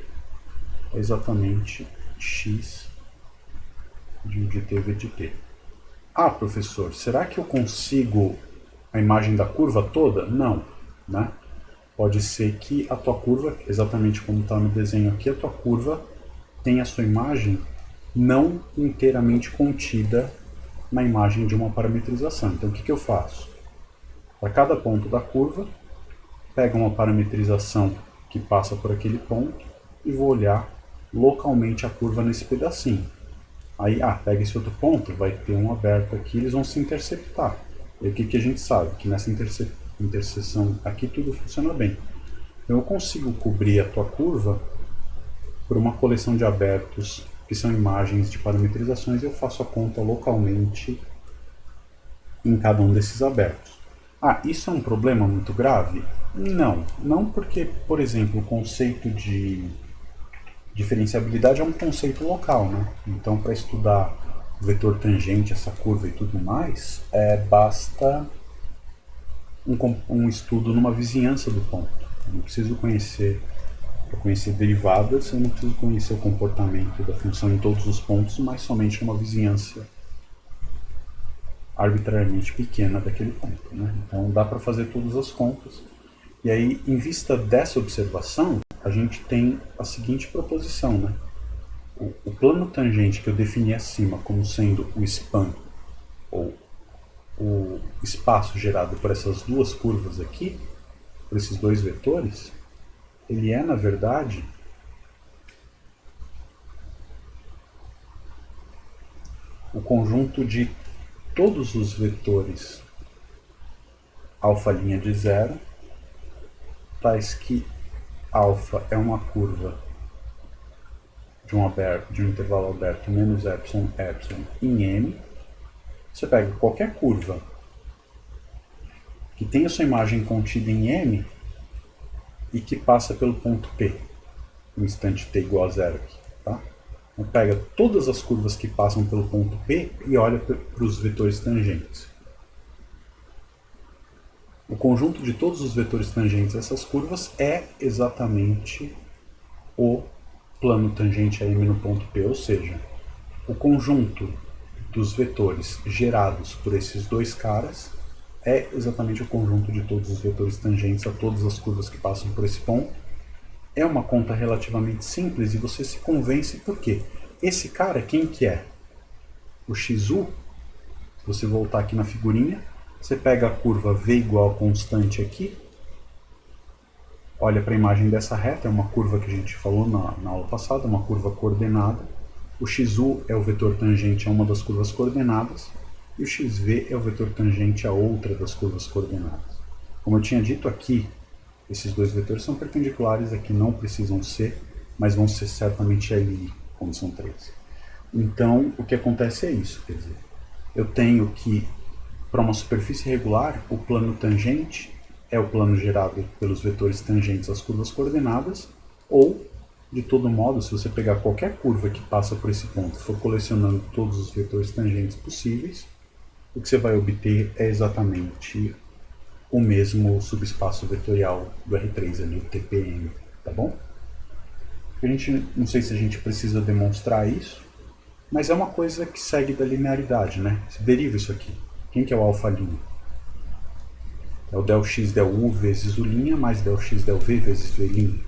é exatamente x de U de t v de t. Professor, será que eu consigo a imagem da curva toda? Não, né? Pode ser que a tua curva, exatamente como está no desenho aqui, a tua curva tem a sua imagem não inteiramente contida na imagem de uma parametrização. Então o que eu faço? Para cada ponto da curva, pego uma parametrização que passa por aquele ponto e vou olhar localmente a curva nesse pedacinho. Aí, pega esse outro ponto, vai ter um aberto aqui, eles vão se interceptar. E o que a gente sabe? Que nessa interseção aqui tudo funciona bem. Então eu consigo cobrir a tua curva por uma coleção de abertos que são imagens de parametrizações e eu faço a conta localmente em cada um desses abertos. Isso é um problema muito grave? Não porque, por exemplo, o conceito de diferenciabilidade é um conceito local, né? Então, para estudar o vetor tangente, essa curva e tudo mais, basta um estudo numa vizinhança do ponto. Eu não preciso conhecer, para conhecer derivadas, eu não preciso conhecer o comportamento da função em todos os pontos, mas somente numa vizinhança arbitrariamente pequena daquele ponto, né? Então, dá para fazer todas as contas. E aí, em vista dessa observação, a gente tem a seguinte proposição, né? O plano tangente que eu defini acima como sendo o span, ou o espaço gerado por essas duas curvas aqui, por esses dois vetores, ele é, na verdade, o conjunto de todos os vetores alfa' de zero, tais que alfa é uma curva de um intervalo aberto menos epsilon em M. Você pega qualquer curva que tenha sua imagem contida em M e que passa pelo ponto P, no instante t igual a zero aqui, tá? Então pega todas as curvas que passam pelo ponto P e olha para os vetores tangentes. O conjunto de todos os vetores tangentes a essas curvas é exatamente o plano tangente a M no ponto P, ou seja, o conjunto dos vetores gerados por esses dois caras é exatamente o conjunto de todos os vetores tangentes a todas as curvas que passam por esse ponto. É uma conta relativamente simples e você se convence porque esse cara, quem que é? O XU, se você voltar aqui na figurinha, você pega a curva V igual a constante aqui, olha para a imagem dessa reta, é uma curva que a gente falou na aula passada, uma curva coordenada. O XU é o vetor tangente a uma das curvas coordenadas, e o xv é o vetor tangente a outra das curvas coordenadas. Como eu tinha dito aqui, esses dois vetores são perpendiculares, aqui não precisam ser, mas vão ser certamente ali, como são três. Então, o que acontece é isso, quer dizer, eu tenho que, para uma superfície regular, o plano tangente é o plano gerado pelos vetores tangentes às curvas coordenadas, ou, de todo modo, se você pegar qualquer curva que passa por esse ponto e for colecionando todos os vetores tangentes possíveis, o que você vai obter é exatamente o mesmo subespaço vetorial do R3 ali, o TPM, tá bom? Não sei se a gente precisa demonstrar isso, mas é uma coisa que segue da linearidade, né? Você deriva isso aqui. Quem que é o alfa'? É o del x del u vezes o' mais del x del v vezes v'.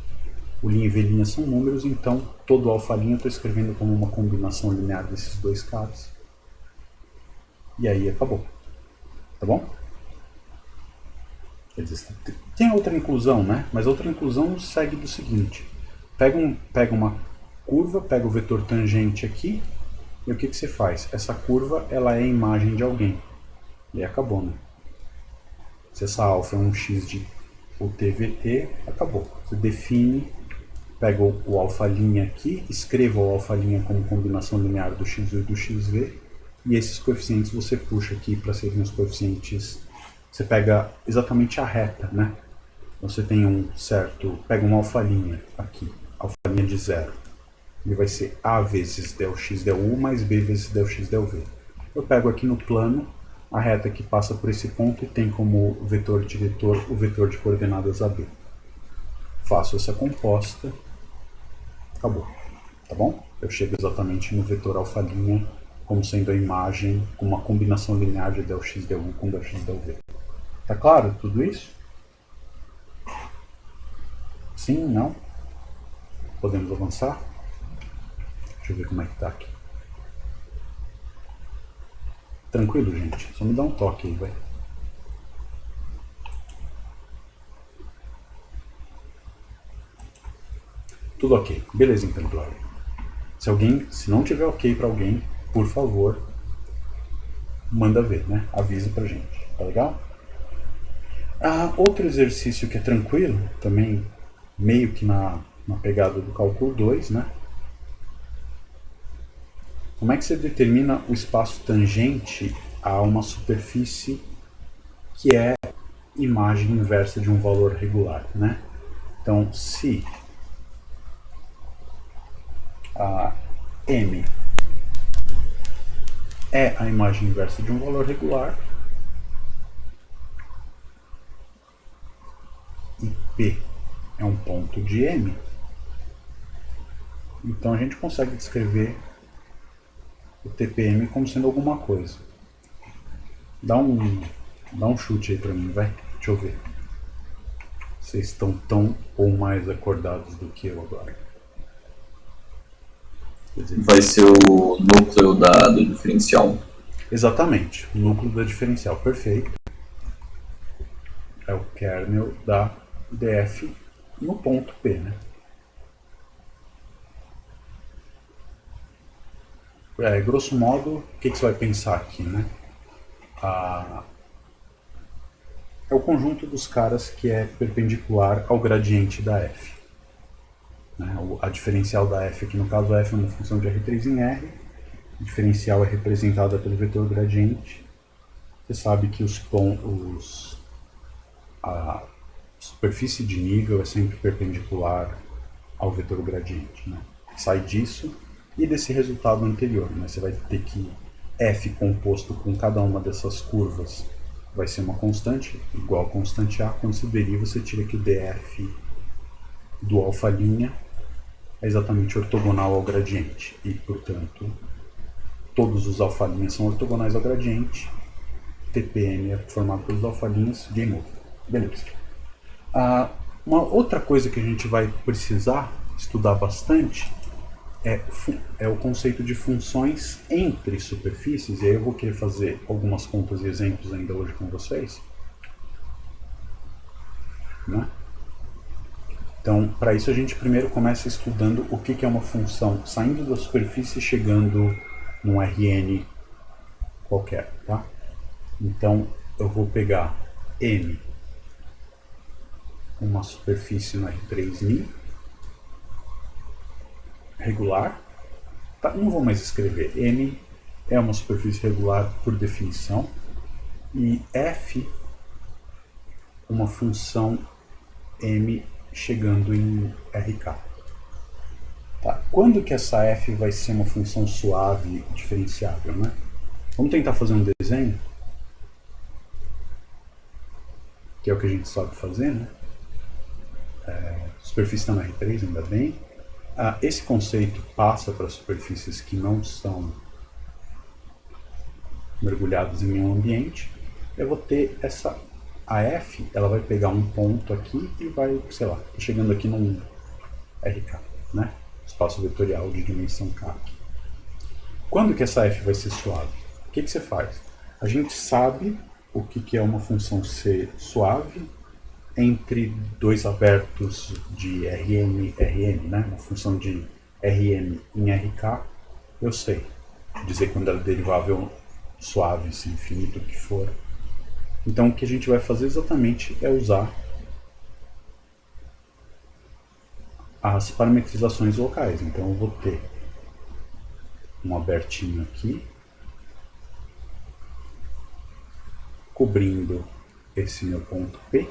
O linha e v' são números, então todo alfa' eu estou escrevendo como uma combinação linear desses dois caras. E aí acabou. Tá bom? Quer dizer, tem outra inclusão, né? Mas a outra inclusão segue do seguinte. Pega uma curva, pega o vetor tangente aqui, e o que você faz? Essa curva ela é a imagem de alguém. E aí acabou, né? Se essa alfa é um x de UTVT, acabou. Você define, pega o alfa' aqui, escreva o alfa' como combinação linear do xu e do xv, e esses coeficientes você puxa aqui para serem os coeficientes. Você pega exatamente a reta, né? Você tem pega um alfa' aqui, alfa' de 0. Ele vai ser a vezes del x del u mais b vezes del x del v. Eu pego aqui no plano a reta que passa por esse ponto e tem como vetor diretor o vetor de coordenadas AB. Faço essa composta, acabou, tá bom? Eu chego exatamente no vetor alfa' como sendo a imagem com uma combinação linear de del x del u com del x del v. Tá claro tudo isso? Sim? Não? Podemos avançar? Deixa eu ver como é que tá aqui. Tranquilo, gente? Só me dá um toque aí, vai. Tudo ok. Beleza, então, Glória. Se não tiver ok para alguém, por favor, manda ver, né? Avisa pra gente. Tá legal? Outro exercício que é tranquilo, também meio que na pegada do cálculo 2, né? Como é que você determina o espaço tangente a uma superfície que é imagem inversa de um valor regular, né? Então, se a M é a imagem inversa de um valor regular e P é um ponto de M, então a gente consegue descrever o TPM como sendo alguma coisa. Dá um chute aí pra mim, vai. Deixa eu ver. Vocês estão tão ou mais acordados do que eu agora. Vai ser o núcleo do diferencial. Exatamente, o núcleo da diferencial, perfeito. É o kernel da DF no ponto P, né? Grosso modo, o que você vai pensar aqui, né? É o conjunto dos caras que é perpendicular ao gradiente da F. Né? A diferencial da F aqui, no caso, a F é uma função de R3 em R. A diferencial é representada pelo vetor gradiente. Você sabe que a superfície de nível é sempre perpendicular ao vetor gradiente, né? Sai disso e desse resultado anterior, né? Você vai ter que f composto com cada uma dessas curvas vai ser uma constante, igual a constante A. Quando se deriva, você tira que o df do alfa' é exatamente ortogonal ao gradiente e, portanto, todos os alfa' são ortogonais ao gradiente. TPM é formado pelos alfa', game over. Beleza. Uma outra coisa que a gente vai precisar estudar bastante é o conceito de funções entre superfícies, e aí eu vou querer fazer algumas contas e exemplos ainda hoje com vocês. Né? Então, para isso a gente primeiro começa estudando o que é uma função saindo da superfície e chegando num Rn qualquer, tá? Então eu vou pegar M, uma superfície no R3 regular, tá? Não vou mais escrever. M é uma superfície regular por definição, e F uma função M chegando em RK. Tá. Quando que essa F vai ser uma função suave diferenciável, né? Vamos tentar fazer um desenho, que é o que a gente sabe fazer, né? Superfície está no R3, ainda bem. Esse conceito passa para superfícies que não são mergulhadas em nenhum ambiente. Eu vou ter a F, ela vai pegar um ponto aqui e vai, sei lá, chegando aqui num RK, né? Espaço vetorial de dimensão K. Quando que essa F vai ser suave? O que você faz? A gente sabe o que é uma função ser suave entre dois abertos de Rm, Rm, né? Uma função de Rm em Rk, eu sei dizer quando ela é derivável suave, se infinito, o que for. Então o que a gente vai fazer exatamente é usar as parametrizações locais. Então eu vou ter um abertinho aqui, cobrindo esse meu ponto P,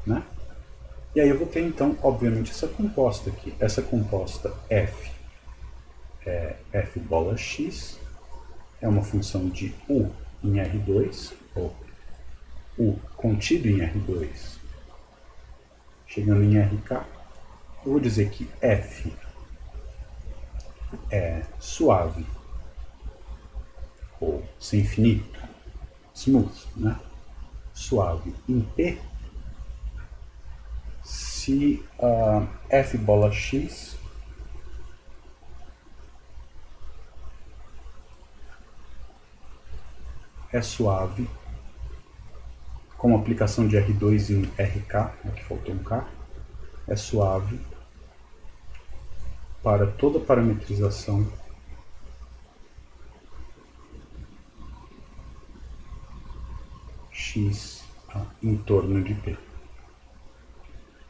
né? E aí eu vou ter então, obviamente, essa composta aqui. Essa composta F é F bola X, é uma função de U em R2, ou U contido em R2, chegando em RK. Eu vou dizer que F é suave, ou sem infinito, smooth, né? Suave em P, se F bola X é suave com aplicação de R2 em RK, aqui faltou um K, é suave para toda parametrização X em torno de P.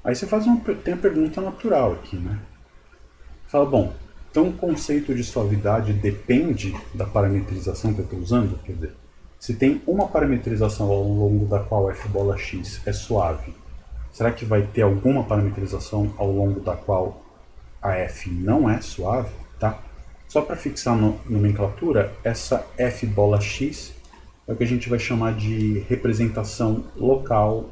Aí você tem a pergunta natural aqui, né? Fala, bom, então o conceito de suavidade depende da parametrização que eu estou usando? Quer dizer, se tem uma parametrização ao longo da qual f bola x é suave, será que vai ter alguma parametrização ao longo da qual a f não é suave? Tá? Só para fixar a nomenclatura, essa f bola x é o que a gente vai chamar de representação local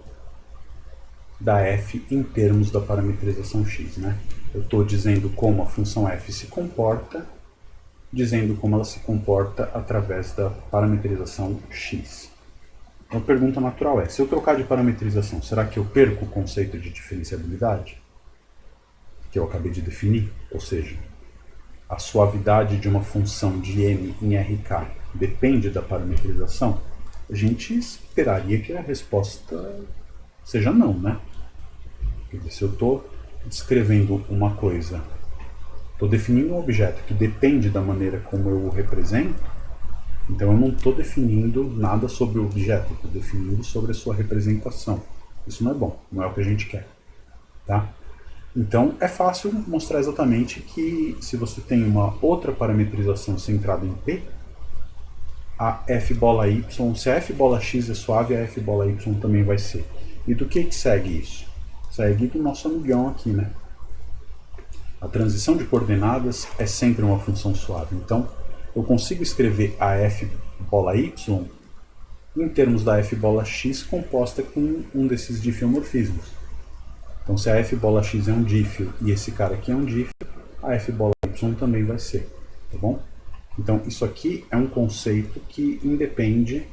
da f em termos da parametrização x, né? Eu estou dizendo como a função f se comporta, dizendo como ela se comporta através da parametrização x. Então a pergunta natural é, se eu trocar de parametrização, será que eu perco o conceito de diferenciabilidade que eu acabei de definir? Ou seja, a suavidade de uma função de m em RK depende da parametrização? A gente esperaria que a resposta seja não, né? Quer dizer, se eu estou descrevendo uma coisa, estou definindo um objeto que depende da maneira como eu o represento, então eu não estou definindo nada sobre o objeto, estou definindo sobre a sua representação. Isso não é bom, não é o que a gente quer. Tá? Então é fácil mostrar exatamente que se você tem uma outra parametrização centrada em P, a f bola y, se a f bola x é suave, a f bola y também vai ser. E do que segue isso? Segue do nosso amigão aqui, né? A transição de coordenadas é sempre uma função suave. Então, eu consigo escrever a f bola y em termos da f bola x composta com um desses diffeomorfismos. Então, se a f bola x é um dífio e esse cara aqui é um dífio, a f bola y também vai ser. Tá bom? Então, isso aqui é um conceito que independe.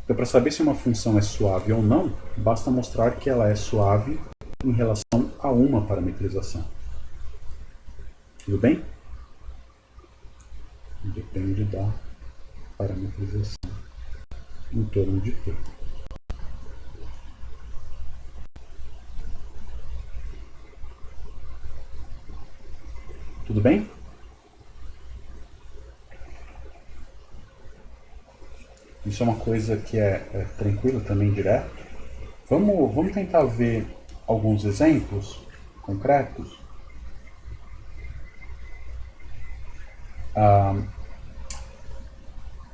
Então, para saber se uma função é suave ou não, basta mostrar que ela é suave em relação a uma parametrização. Tudo bem? Depende da parametrização em torno de P. Tudo bem? Isso é uma coisa que é tranquilo também, direto. Vamos tentar ver alguns exemplos concretos.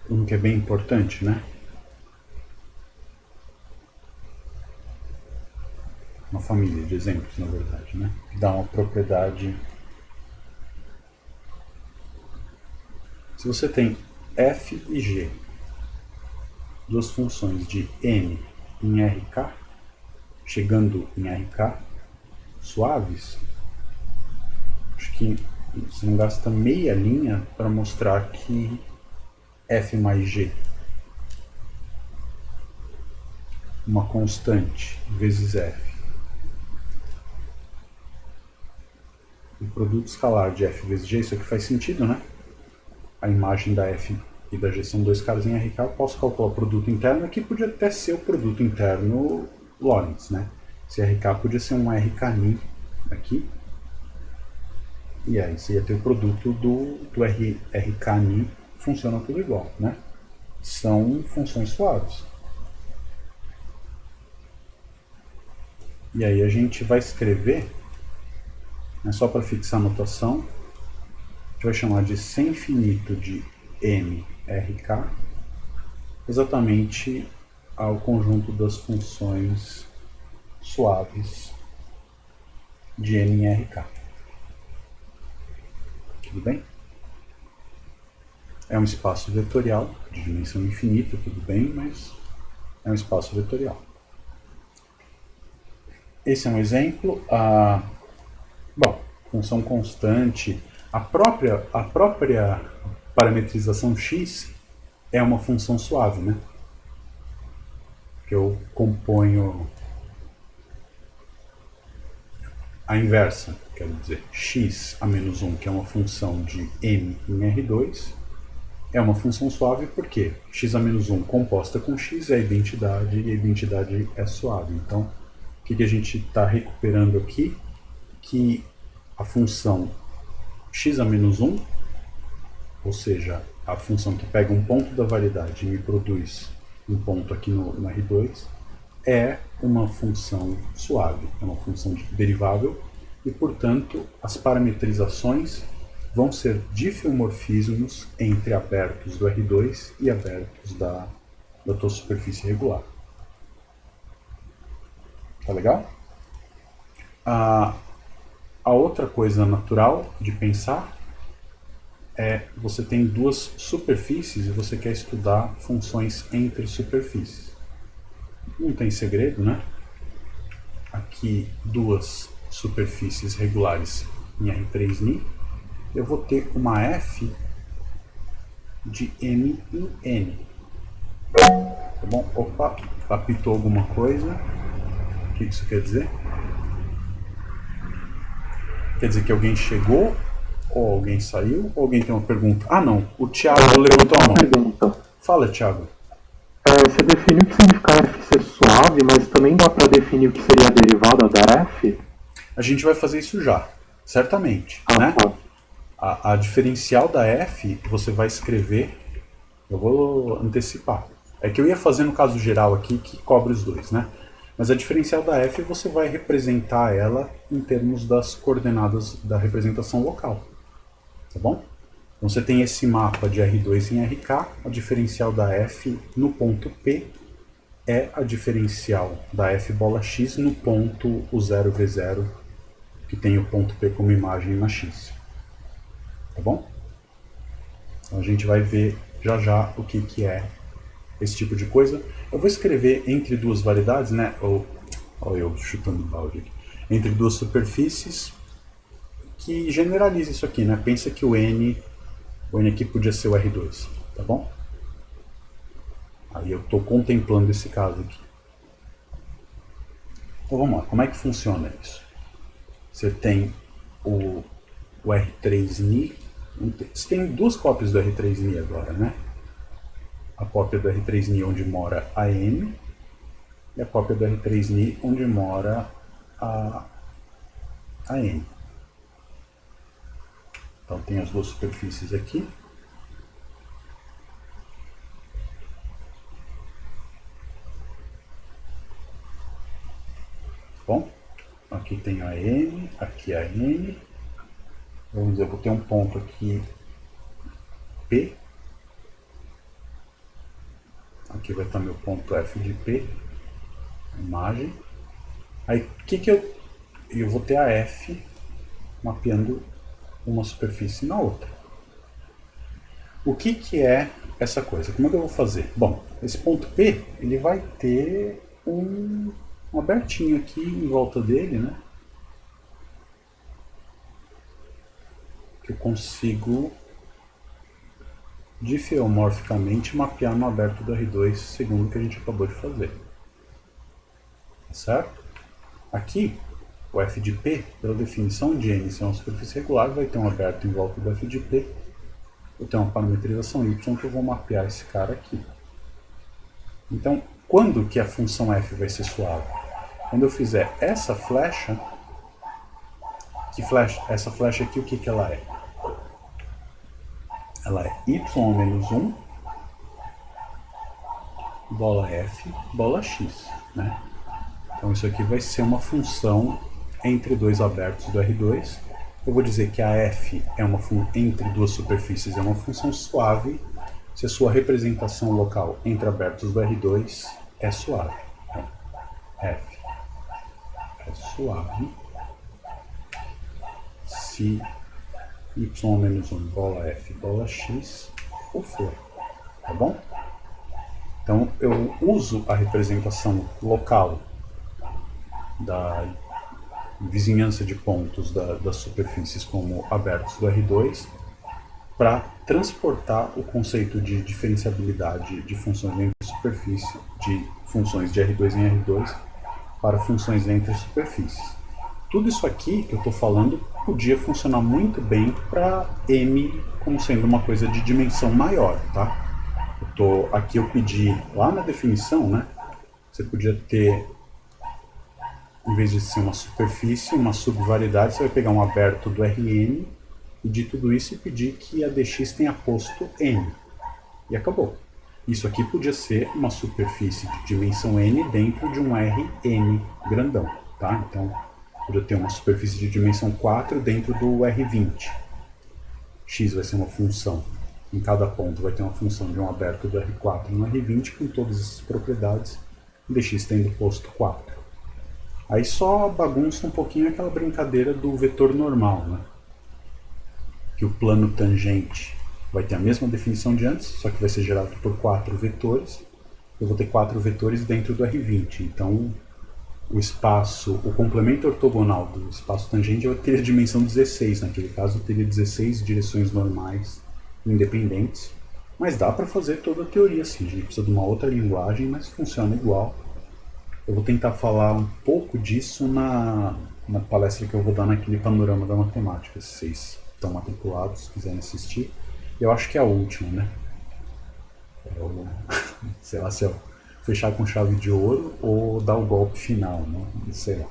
Um que é bem importante, né? Uma família de exemplos, na verdade, né? Que dá uma propriedade. Se você tem f e g, duas funções de n em RK, chegando em RK, suaves, acho que você não gasta meia linha para mostrar que f mais g, uma constante, vezes f, o produto escalar de f vezes g, isso aqui faz sentido, né? A imagem da f e da g são dois caras em RK, eu posso calcular o produto interno, aqui podia até ser o produto interno Lorentz, né? Se RK podia ser um RK-NI aqui, e aí você ia ter o produto do RK-NI, funciona tudo igual, né? São funções suaves. E aí a gente vai escrever, né, só para fixar a notação, a gente vai chamar de sem infinito de MRK, exatamente ao conjunto das funções suaves de M em RK. Tudo bem? É um espaço vetorial, de dimensão infinita, tudo bem, mas é um espaço vetorial. Esse é um exemplo. Bom, função constante. A própria parametrização x é uma função suave, né? Que eu componho a inversa, quero dizer, x a menos 1, que é uma função de m em R2, é uma função suave porque x a menos 1 composta com x é a identidade e a identidade é suave. Então, o que a gente está recuperando aqui? Que a função x a menos 1, ou seja, a função que pega um ponto da variedade e me produz um ponto aqui no R2, é uma função suave, é uma função derivável e, portanto, as parametrizações vão ser diffeomorfismos entre abertos do R2 e abertos da tua superfície regular. Tá legal? A outra coisa natural de pensar é você tem duas superfícies e você quer estudar funções entre superfícies. Não tem segredo, né? Aqui duas superfícies regulares em R3-NI, eu vou ter uma f de m em n. Tá bom? Opa, apitou alguma coisa. O que isso quer dizer? Quer dizer que alguém chegou, ou alguém saiu, ou alguém tem uma pergunta? Ah, não, o Thiago levantou a mão. Pergunta. Fala, Thiago. Você definiu o que significa f ser suave, mas também dá para definir o que seria a derivada da f? A gente vai fazer isso já, certamente, né? Tá. A diferencial da f, você vai escrever, eu vou antecipar. É que eu ia fazer no caso geral aqui, que cobre os dois, né? Mas a diferencial da f, você vai representar ela em termos das coordenadas da representação local. Tá bom? Então você tem esse mapa de R2 em RK, a diferencial da f no ponto P é a diferencial da f bola x no ponto o 0v0, que tem o ponto P como imagem na x. Tá bom? Então a gente vai ver já já o que é esse tipo de coisa. Eu vou escrever entre duas variedades, né? Ou eu chutando balde aqui. Entre duas superfícies que generaliza isso aqui, né? Pensa que o N aqui podia ser o R2, tá bom? Aí eu estou contemplando esse caso aqui. Então vamos lá, como é que funciona isso? Você tem o R3-NI, você tem duas cópias do R3-NI agora, né? A cópia do R3-NI onde mora a M e a cópia do R3-NI onde mora a N. Então tem as duas superfícies aqui. Bom, aqui tem a M, aqui a N. Vamos dizer, eu vou ter um ponto aqui P. Aqui vai estar meu ponto F de P, imagem. Aí o que eu vou ter a F mapeando uma superfície na outra. O que é essa coisa? Como é que eu vou fazer? Bom, esse ponto P, ele vai ter um abertinho aqui em volta dele, né? Que eu consigo diffeomorficamente mapear no aberto do R2, segundo o que a gente acabou de fazer. Certo? Aqui, o F de P, pela definição de N ser uma superfície regular, vai ter um aberto em volta do F de P. Eu tenho uma parametrização Y que eu vou mapear esse cara aqui. Então, quando que a função F vai ser suave? Quando eu fizer essa flecha, essa flecha aqui, o que ela é? Ela é y-1, bola f, bola x, né? Então isso aqui vai ser uma função entre dois abertos do R2. Eu vou dizer que a f é uma entre duas superfícies é uma função suave se a sua representação local entre abertos do R2 é suave. Então, f é suave se y-1, bola f, bola x, ou for, tá bom? Então eu uso a representação local da vizinhança de pontos das superfícies como abertos do R2 para transportar o conceito de diferenciabilidade de funções entre superfície, de funções de R2 em R2 para funções entre superfícies. Tudo isso aqui que eu estou falando podia funcionar muito bem para M como sendo uma coisa de dimensão maior, tá? Aqui eu pedi lá na definição, né? Você podia ter, em vez de ser uma superfície, uma subvariedade, você vai pegar um aberto do Rn, pedir tudo isso e pedir que a dx tenha posto n. E acabou. Isso aqui podia ser uma superfície de dimensão n dentro de um Rn grandão, tá? Então, podia ter uma superfície de dimensão 4 dentro do R20. X vai ser uma função. Em cada ponto vai ter uma função de um aberto do R4 no R20 com todas essas propriedades, dx tendo posto 4. Aí só bagunça um pouquinho aquela brincadeira do vetor normal, né? Que o plano tangente vai ter a mesma definição de antes, só que vai ser gerado por 4 vetores. Eu vou ter 4 vetores dentro do R20, então o complemento ortogonal do espaço tangente vai ter a dimensão 16, naquele caso eu teria 16 direções normais independentes, mas dá para fazer toda a teoria assim, a gente precisa de uma outra linguagem, mas funciona igual. Eu vou tentar falar um pouco disso na palestra que eu vou dar naquele panorama da matemática, se vocês estão matriculados, se quiserem assistir. Eu acho que é a última, né? Sei lá se eu fechar com chave de ouro ou dar o golpe final, né? Sei lá.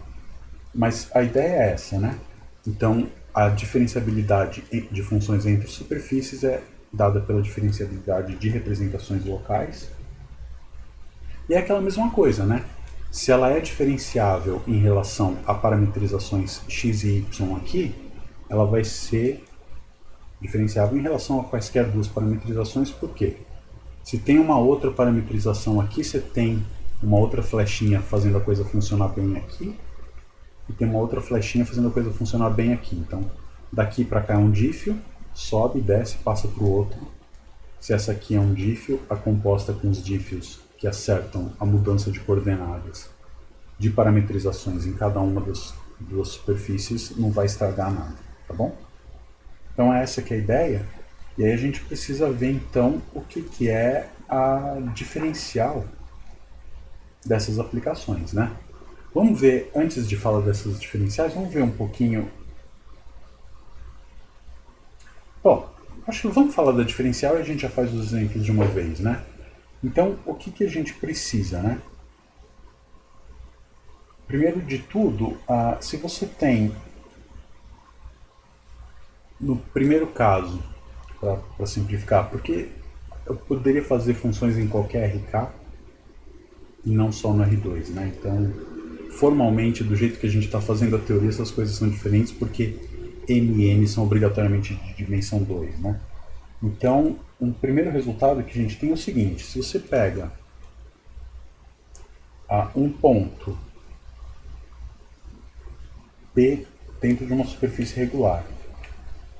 Mas a ideia é essa, né? Então, a diferenciabilidade de funções entre superfícies é dada pela diferenciabilidade de representações locais. E é aquela mesma coisa, né? Se ela é diferenciável em relação a parametrizações x e y aqui, ela vai ser diferenciável em relação a quaisquer duas parametrizações, por quê? Se tem uma outra parametrização aqui, você tem uma outra flechinha fazendo a coisa funcionar bem aqui, e tem uma outra flechinha fazendo a coisa funcionar bem aqui. Então, daqui para cá é um dífio, sobe, desce, passa para o outro. Se essa aqui é um dífio, a composta com os dífios que acertam a mudança de coordenadas de parametrizações em cada uma das duas superfícies não vai estragar nada, tá bom? Então essa que é a ideia, e aí a gente precisa ver então o que é a diferencial dessas aplicações, né? Vamos ver, antes de falar dessas diferenciais, vamos ver um pouquinho... Bom, acho que vamos falar da diferencial e a gente já faz os exemplos de uma vez, né? Então, o que a gente precisa, né? Primeiro de tudo, se você tem, no primeiro caso, para simplificar, porque eu poderia fazer funções em qualquer RK e não só no R2, né? Então, formalmente, do jeito que a gente está fazendo a teoria, essas coisas são diferentes porque M e N são obrigatoriamente de dimensão 2, né? Então, um primeiro resultado que a gente tem é o seguinte: se você pega um ponto P dentro de uma superfície regular,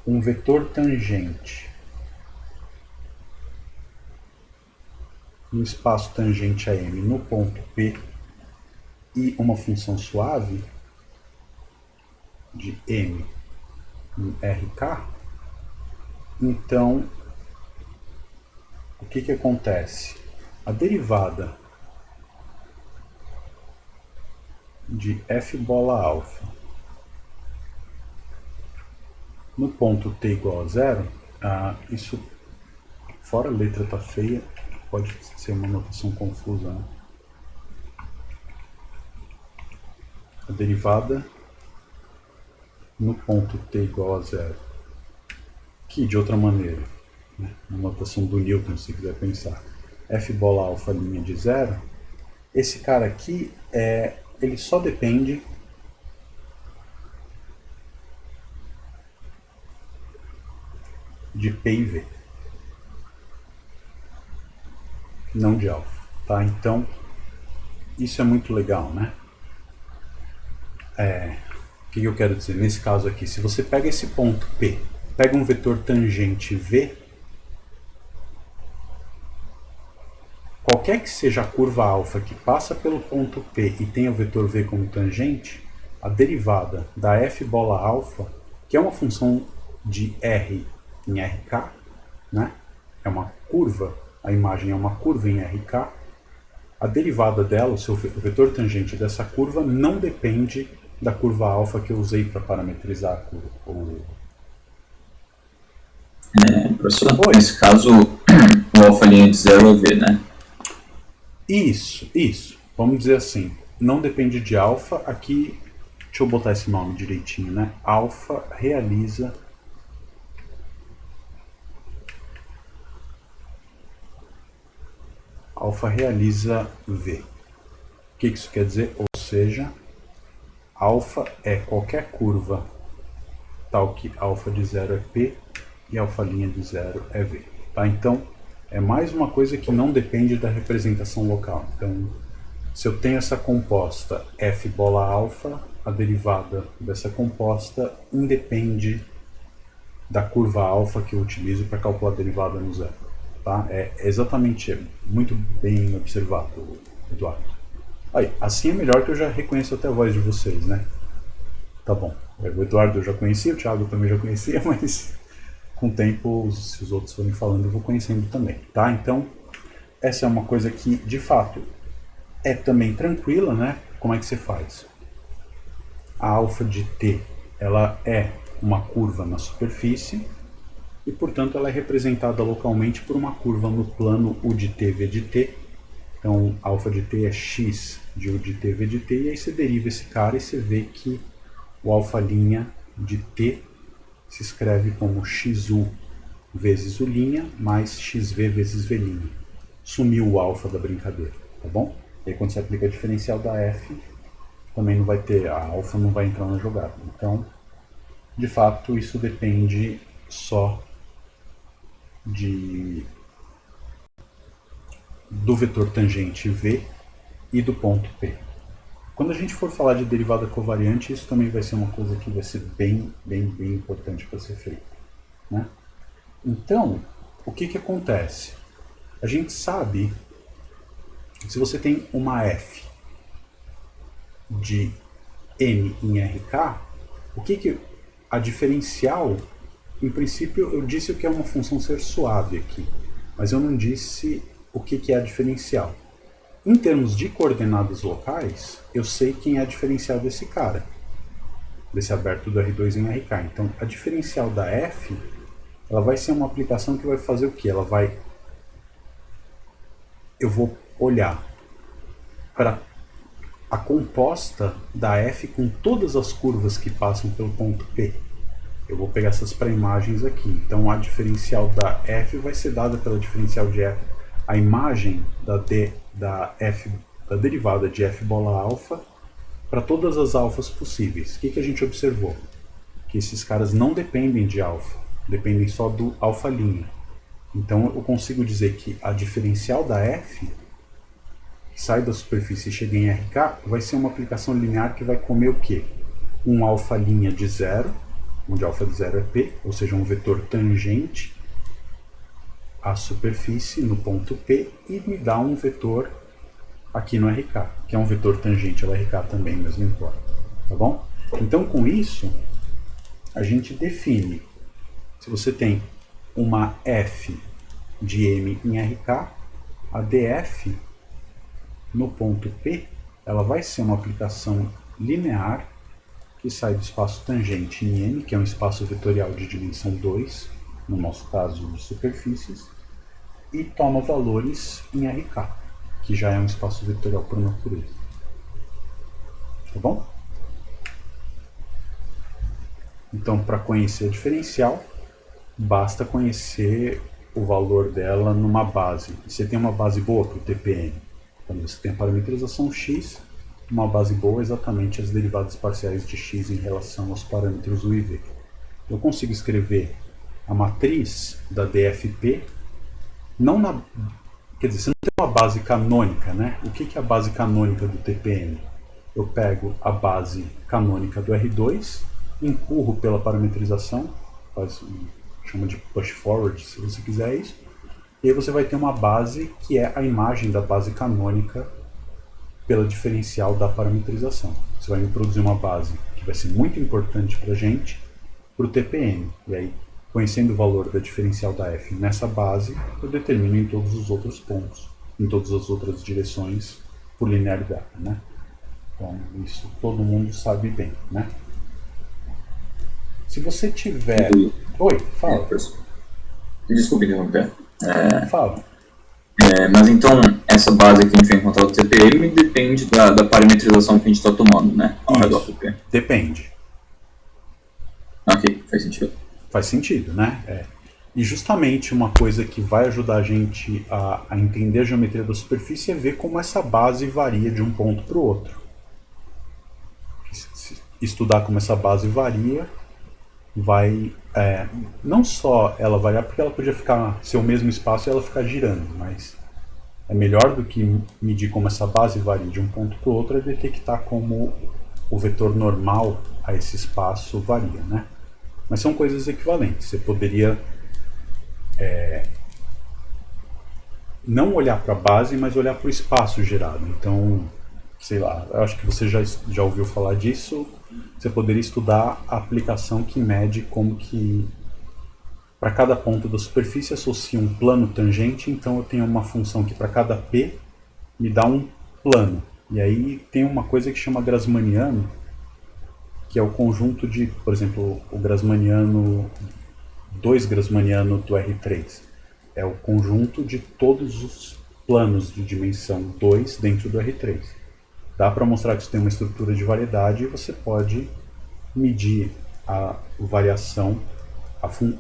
um vetor tangente no espaço tangente a M no ponto P e uma função suave de M em RK, então o que acontece? A derivada de f bola alfa no ponto t igual a zero, isso, fora a letra tá feia, pode ser uma notação confusa, né? A derivada no ponto t igual a zero, que de outra maneira, né, uma notação do Newton, se quiser pensar, f bola alfa linha de zero, esse cara aqui, ele só depende de P e V, não de alfa, tá? Então, isso é muito legal, né? O que eu quero dizer? Nesse caso aqui, se você pega esse ponto P, pega um vetor tangente V, qualquer que seja a curva alfa que passa pelo ponto P e tenha o vetor V como tangente, a derivada da f bola alfa, que é uma função de R em RK, né? É uma curva, a imagem é uma curva em RK, a derivada dela, o vetor tangente dessa curva, não depende da curva alfa que eu usei para parametrizar a curva. Professor, nesse caso, o alfa linha de zero é o V, né? Isso. Vamos dizer assim, não depende de alfa. Aqui, deixa eu botar esse nome direitinho, né? Alfa realiza V. O que isso quer dizer? Ou seja, alfa é qualquer curva tal que alfa de zero é P e alfa linha de zero é V. Tá? Então, é mais uma coisa que não depende da representação local. Então, se eu tenho essa composta f bola alfa, a derivada dessa composta independe da curva alfa que eu utilizo para calcular a derivada no zero. Tá? É exatamente, muito bem observado, Eduardo. Aí, assim é melhor, que eu já reconheço até a voz de vocês, né? Tá bom. O Eduardo eu já conhecia, o Thiago também já conhecia, mas com o tempo, se os outros forem falando, eu vou conhecendo também, tá? Então, essa é uma coisa que, de fato, é também tranquila, né? Como é que você faz? A alfa de t, ela é uma curva na superfície e, portanto, ela é representada localmente por uma curva no plano u de t, v de t. Então, alfa de t é x de u de t, v de t, e aí você deriva esse cara e você vê que o alfa' de t se escreve como xu vezes u' mais xv vezes v'. Sumiu o alfa da brincadeira, tá bom? E aí quando você aplica a diferencial da f, também não vai ter, a alfa não vai entrar na jogada. Então, de fato, isso depende só do vetor tangente v e do ponto P. Quando a gente for falar de derivada covariante, isso também vai ser uma coisa que vai ser bem importante para ser feito, né? Então, o que acontece? A gente sabe que se você tem uma f de m em RK, o que a diferencial, em princípio eu disse o que é uma função ser suave aqui, mas eu não disse o que é a diferencial. Em termos de coordenadas locais, eu sei quem é a diferencial desse cara, desse aberto do R2 em RK. Então, a diferencial da f, ela vai ser uma aplicação que vai fazer o quê? Eu vou olhar para a composta da f com todas as curvas que passam pelo ponto P. Eu vou pegar essas pré-imagens aqui. Então, a diferencial da f vai ser dada pela diferencial de f. A imagem da derivada de f bola alfa para todas as alfas possíveis. O que a gente observou? Que esses caras não dependem de alfa, dependem só do alfa'. Então eu consigo dizer que a diferencial da f, que sai da superfície e chega em RK, vai ser uma aplicação linear que vai comer o quê? Um alfa' de zero, onde alfa de zero é P, ou seja, um vetor tangente à superfície no ponto P, e me dá um vetor aqui no RK, que é um vetor tangente ao RK também, mas não importa, tá bom? Então com isso, a gente define, se você tem uma f de m em RK, a df no ponto P, ela vai ser uma aplicação linear que sai do espaço tangente em M, que é um espaço vetorial de dimensão 2, no nosso caso de superfícies, e toma valores em RK, que já é um espaço vetorial por natureza. Tá bom? Então, para conhecer a diferencial, basta conhecer o valor dela numa base. Você tem uma base boa para o TPM. Quando você tem a parametrização x, uma base boa é exatamente as derivadas parciais de x em relação aos parâmetros u e v. Eu consigo escrever a matriz da DFP, não na... Quer dizer, você não tem uma base canônica, né? O que é a base canônica do TPM? Eu pego a base canônica do R2, empurro pela parametrização, chama de push forward, se você quiser isso, e aí você vai ter uma base que é a imagem da base canônica pela diferencial da parametrização. Você vai me produzir uma base que vai ser muito importante para a gente, para o TPM. E aí, conhecendo o valor da diferencial da f nessa base, eu determino em todos os outros pontos, em todas as outras direções, por linearidade, né? Então, isso todo mundo sabe bem, né? Se você tiver... Oi, fala. Desculpe interromper. Fala. Mas então, essa base que a gente vai encontrar do TPM depende da parametrização que a gente está tomando, né? Ao redor do P. Depende. Ok, faz sentido. Faz sentido, né? E justamente uma coisa que vai ajudar a gente a entender a geometria da superfície é ver como essa base varia de um ponto para o outro. Estudar como essa base varia vai... não só ela variar, porque ela podia ser o mesmo espaço e ela ficar girando, mas é melhor do que medir como essa base varia de um ponto para o outro, é detectar como o vetor normal a esse espaço varia, né? Mas são coisas equivalentes. Você poderia não olhar para a base, mas olhar para o espaço gerado. Então, sei lá, eu acho que você já ouviu falar disso. Você poderia estudar a aplicação que mede como que para cada ponto da superfície associa um plano tangente. Então eu tenho uma função que para cada P me dá um plano. E aí tem uma coisa que chama Grassmanniano, que é o conjunto de, por exemplo, o Grassmanniano, 2 Grassmanniano do R3. É o conjunto de todos os planos de dimensão 2 dentro do R3. Dá para mostrar que isso tem uma estrutura de variedade e você pode medir a variação,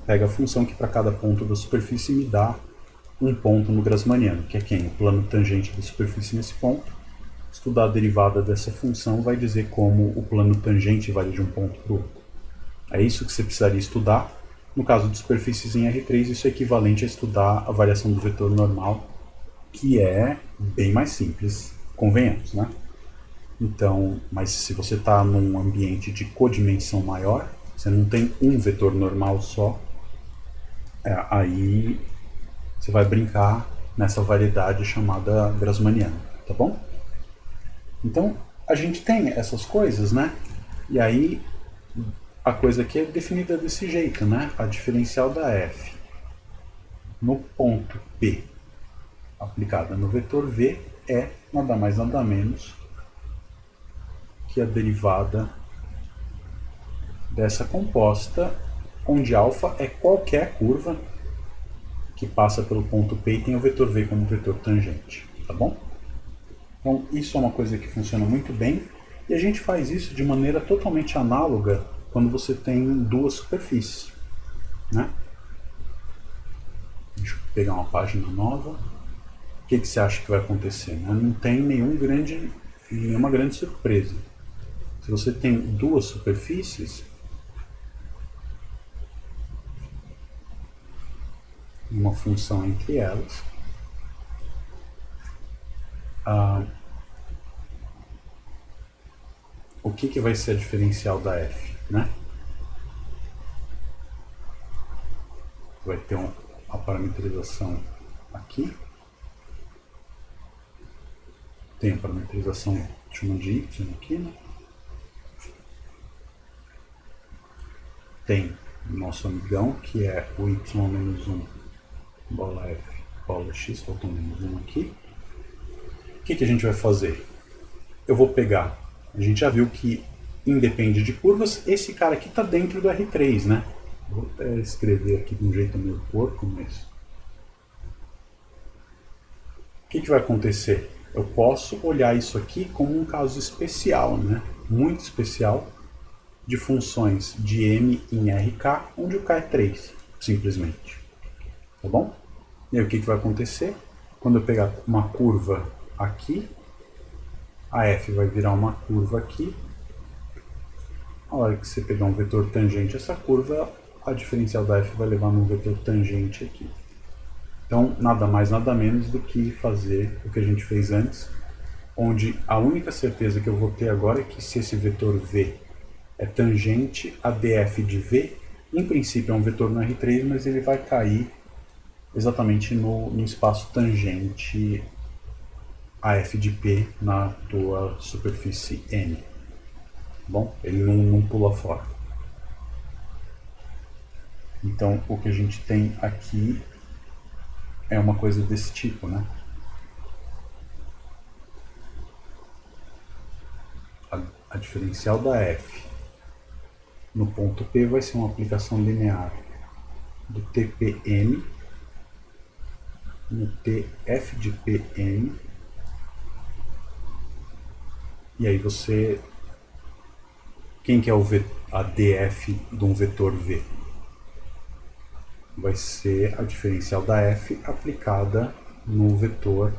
pega a função que para cada ponto da superfície me dá um ponto no Grassmanniano, que é quem? O plano tangente da superfície nesse ponto. Estudar a derivada dessa função vai dizer como o plano tangente varia de um ponto para o outro. É isso que você precisaria estudar. No caso de superfícies em R3, isso é equivalente a estudar a variação do vetor normal, que é bem mais simples, convenhamos, né? Então, mas se você está num ambiente de codimensão maior, você não tem um vetor normal só, aí você vai brincar nessa variedade chamada Grassmanniana, tá bom? Então, a gente tem essas coisas, né? E aí, a coisa aqui é definida desse jeito, né? A diferencial da f no ponto P aplicada no vetor V é nada mais nada menos que a derivada dessa composta, onde alfa é qualquer curva que passa pelo ponto P e tem o vetor V como vetor tangente, tá bom? Então isso é uma coisa que funciona muito bem e a gente faz isso de maneira totalmente análoga quando você tem duas superfícies, né? Deixa eu pegar uma página nova. O que você acha que vai acontecer, né? Não tem nenhuma grande surpresa. Se você tem duas superfícies, uma função entre elas, o que vai ser a diferencial da f, né? Vai ter a parametrização aqui, tem a parametrização chamada de y aqui, né? Tem o nosso amigão, que é o y menos 1, bola f, bola x, faltou menos 1 aqui. O que a gente vai fazer? Eu vou pegar, a gente já viu que independe de curvas, esse cara aqui está dentro do R3, né? Vou até escrever aqui de um jeito meio porco, mas... O que vai acontecer? Eu posso olhar isso aqui como um caso especial, né? Muito especial, de funções de M em RK, onde o K é 3, simplesmente. Tá bom? E aí o que vai acontecer? Quando eu pegar uma curva aqui, a f vai virar uma curva aqui. A hora que você pegar um vetor tangente a essa curva, a diferencial da f vai levar num vetor tangente aqui. Então, nada mais, nada menos do que fazer o que a gente fez antes, onde a única certeza que eu vou ter agora é que se esse vetor v é tangente a df de v, em princípio é um vetor no R3, mas ele vai cair exatamente no espaço tangente a f de p na tua superfície N. Bom, ele não pula fora. Então, o que a gente tem aqui é uma coisa desse tipo, né? A diferencial da f no ponto P vai ser uma aplicação linear do TPM no TF de PM. E aí você... Quem que é a df de um vetor V? Vai ser a diferencial da f aplicada no vetor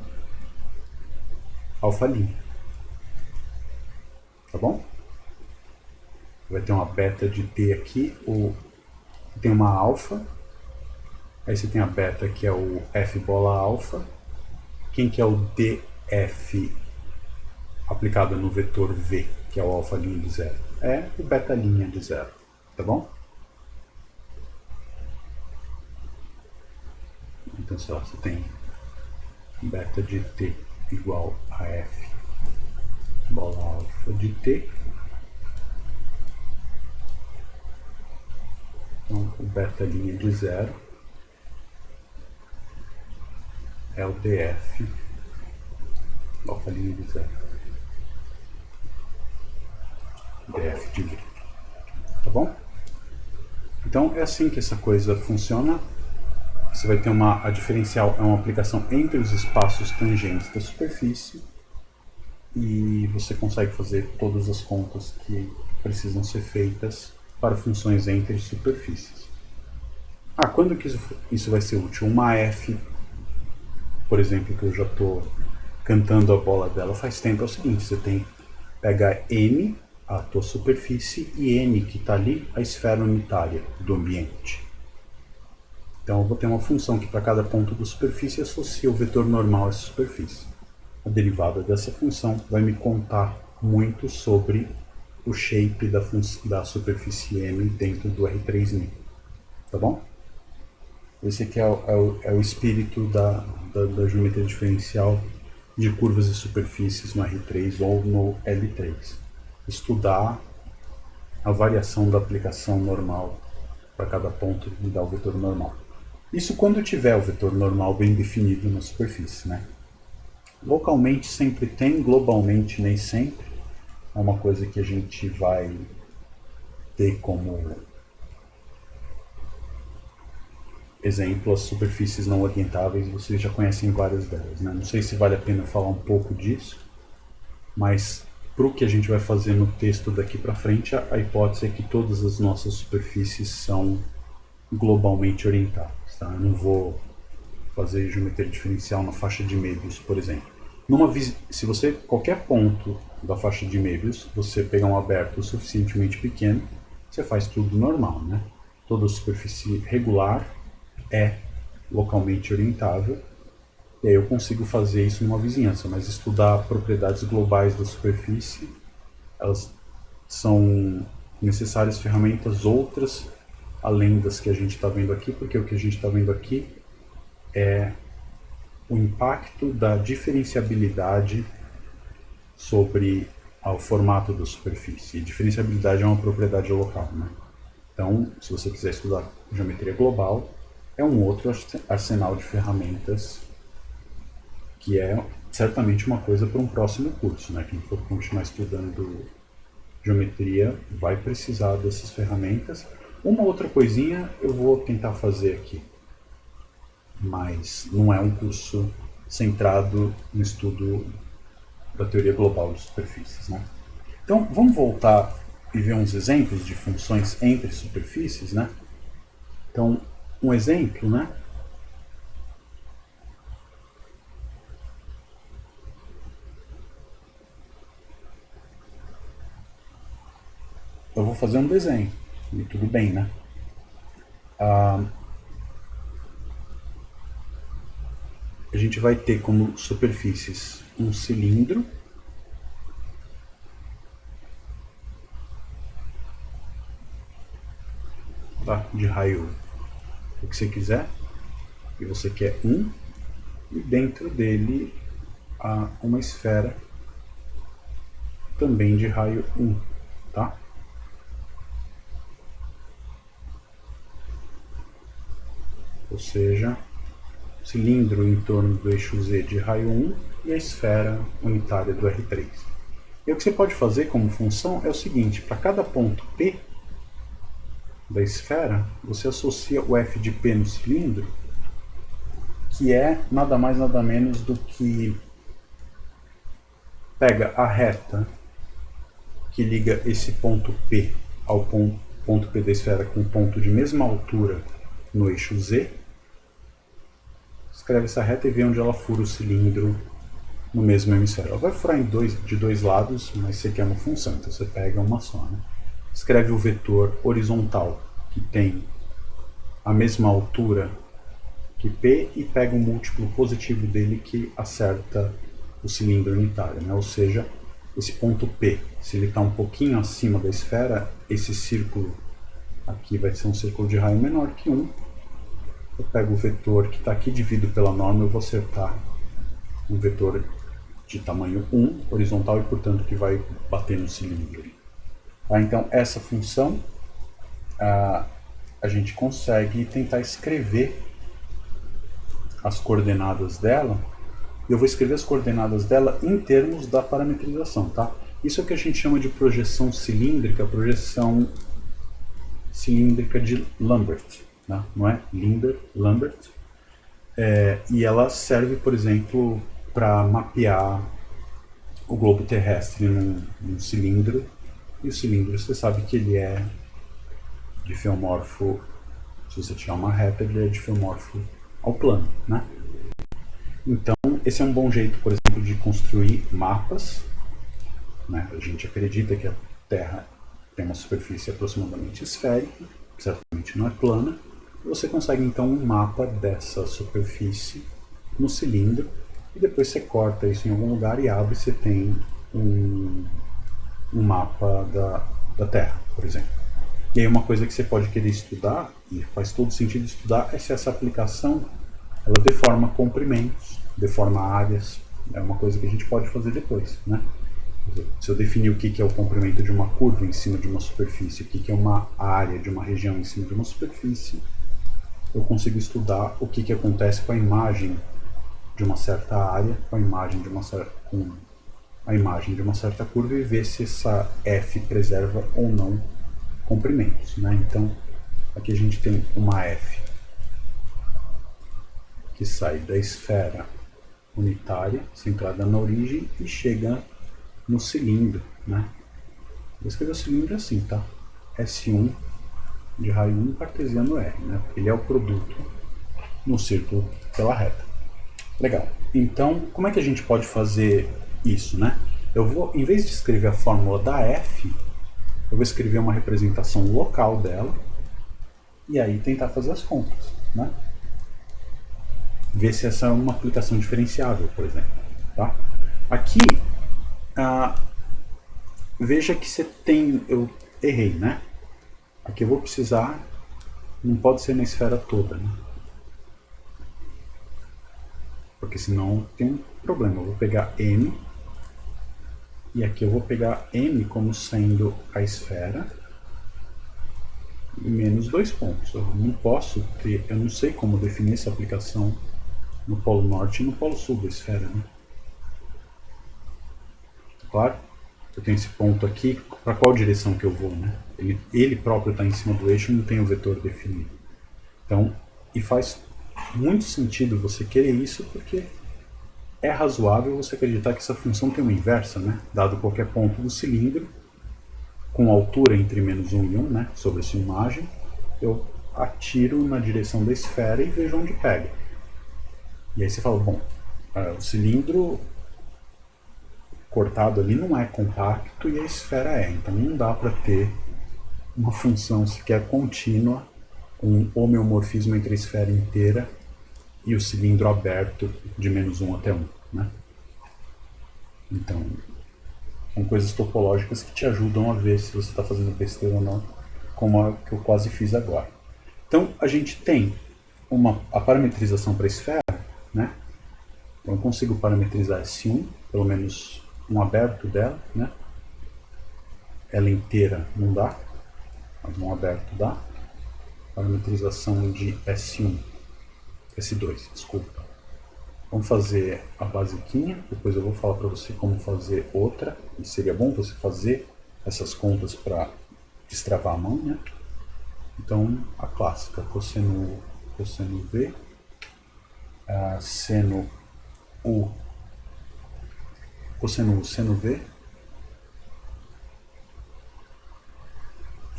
alfa'. Tá bom? Vai ter uma beta de t aqui, tem uma alfa, aí você tem a beta que é o f bola alfa. Quem que é o df aplicado no vetor v, que é o alfa' de 0? É o beta' de 0, tá bom? Então, sei lá, você tem beta de t igual a f bola alfa de t. Então, o beta' de 0 é o df alfa' de 0. df de v. Tá bom? Então, é assim que essa coisa funciona. Você vai ter a diferencial é uma aplicação entre os espaços tangentes da superfície e você consegue fazer todas as contas que precisam ser feitas para funções entre superfícies. Quando que isso vai ser útil? Uma f, por exemplo, que eu já estou cantando a bola dela faz tempo, é o seguinte: você pega M, a tua superfície, e N, que está ali, a esfera unitária do ambiente. Então eu vou ter uma função que para cada ponto da superfície associa o vetor normal a essa superfície. A derivada dessa função vai me contar muito sobre o shape da superfície M dentro do R3'. Tá bom? Esse aqui é o espírito da geometria diferencial de curvas e superfícies no R3 ou no L3. Estudar a variação da aplicação normal para cada ponto e dar o vetor normal. Isso quando tiver o vetor normal bem definido na superfície, né? Localmente sempre tem, globalmente nem sempre. É uma coisa que a gente vai ter como exemplo as superfícies não orientáveis. Vocês já conhecem várias delas, né? Não sei se vale a pena falar um pouco disso, mas para o que a gente vai fazer no texto daqui para frente, a hipótese é que todas as nossas superfícies são globalmente orientáveis. Tá? Eu não vou fazer geometria diferencial na faixa de medios, por exemplo. Se você, qualquer ponto da faixa de meios, você pegar um aberto suficientemente pequeno, você faz tudo normal, né? Toda superfície regular é localmente orientável, e aí eu consigo fazer isso numa vizinhança, mas estudar propriedades globais da superfície, elas são necessárias ferramentas outras, além das que a gente está vendo aqui, porque o que a gente está vendo aqui é o impacto da diferenciabilidade sobre o formato da superfície. E diferenciabilidade é uma propriedade local, né? Então, se você quiser estudar geometria global, é um outro arsenal de ferramentas que é certamente uma coisa para um próximo curso, né? Quem for continuar estudando geometria vai precisar dessas ferramentas. Uma outra coisinha eu vou tentar fazer aqui, mas não é um curso centrado no estudo da teoria global de superfícies, né? Então, vamos voltar e ver uns exemplos de funções entre superfícies, né? Então, um exemplo, né? Eu vou fazer um desenho, e tudo bem, né? A gente vai ter como superfícies um cilindro, tá? De raio o que você quiser, e você quer um, e dentro dele há uma esfera também de raio 1, tá? Ou seja, cilindro em torno do eixo Z de raio 1 e a esfera unitária do R3. E o que você pode fazer como função é o seguinte: para cada ponto P da esfera, você associa o F de P no cilindro, que é nada mais nada menos do que pega a reta que liga esse ponto P ao ponto P da esfera com ponto de mesma altura no eixo Z, escreve essa reta e vê onde ela fura o cilindro no mesmo hemisfério. Ela vai furar de dois lados, mas você quer uma função, então você pega uma só, né? Escreve o vetor horizontal, que tem a mesma altura que P, e pega o múltiplo positivo dele que acerta o cilindro unitário, né? Ou seja, esse ponto P, se ele está um pouquinho acima da esfera, esse círculo aqui vai ser um círculo de raio menor que 1. Eu pego o vetor que está aqui, divido pela norma, eu vou acertar um vetor de tamanho 1, horizontal, e portanto que vai bater no cilindro. Tá? Então essa função a gente consegue tentar escrever as coordenadas dela. Eu vou escrever as coordenadas dela em termos da parametrização, tá? Isso é o que a gente chama de projeção cilíndrica de Lambert, né? Não é Lambert. E ela serve, por exemplo, para mapear o globo terrestre num cilindro, e o cilindro, você sabe que ele é difeomorfo. Se você tirar uma reta, ele é difeomorfo ao plano, né? Então, esse é um bom jeito, por exemplo, de construir mapas, né? A gente acredita que a Terra tem uma superfície aproximadamente esférica, que certamente não é plana. Você consegue, então, um mapa dessa superfície no cilindro, e depois você corta isso em algum lugar e abre, e você tem um mapa da Terra, por exemplo. E aí uma coisa que você pode querer estudar, e faz todo sentido estudar, é se essa aplicação ela deforma comprimentos, deforma áreas. É uma coisa que a gente pode fazer depois, né? Se eu definir o que é o comprimento de uma curva em cima de uma superfície, o que é uma área de uma região em cima de uma superfície, eu consigo estudar o que acontece com a imagem de uma certa área, com a imagem de uma certa curva, e ver se essa F preserva ou não comprimentos, né? Então, aqui a gente tem uma F que sai da esfera unitária, centrada na origem, e chega no cilindro, né? Vou escrever o cilindro assim, tá? S1 de raio 1 cartesiano R, né? Ele é o produto no círculo pela reta. Legal. Então, como é que a gente pode fazer isso, né? Eu vou, em vez de escrever a fórmula da f, eu vou escrever uma representação local dela e aí tentar fazer as contas, né? Ver se essa é uma aplicação diferenciável, por exemplo. Tá? Aqui, veja que você tem... Eu errei, né? Aqui eu vou precisar... Não pode ser na esfera toda, né? Porque senão tem um problema. Eu vou pegar M... E aqui eu vou pegar M como sendo a esfera menos 2 pontos. Eu não posso ter... Eu não sei como definir essa aplicação no polo norte e no polo sul da esfera, né? Claro, eu tenho esse ponto aqui, para qual direção que eu vou, né? Ele próprio está em cima do eixo e não tem o vetor definido. Então, e faz muito sentido você querer isso, porque é razoável você acreditar que essa função tem uma inversa, né? Dado qualquer ponto do cilindro, com altura entre menos 1 e 1, né? Sobre essa imagem, eu atiro na direção da esfera e vejo onde pega. E aí você fala, bom, o cilindro cortado ali não é compacto e a esfera é, então não dá para ter uma função sequer contínua, um homeomorfismo entre a esfera inteira e o cilindro aberto de menos 1 até 1, né? Então, são coisas topológicas que te ajudam a ver se você está fazendo besteira ou não, como a que eu quase fiz agora. Então, a gente tem a parametrização para a esfera, né? Então, eu consigo parametrizar S1, pelo menos um aberto dela, né? Ela inteira não dá, mas um aberto dá. Parametrização de S1, S2, desculpa. Vamos fazer a basiquinha, depois eu vou falar para você como fazer outra, e seria bom você fazer essas contas para destravar a mão, né? Então, a clássica, cosseno V, seno U, cosseno U, seno V,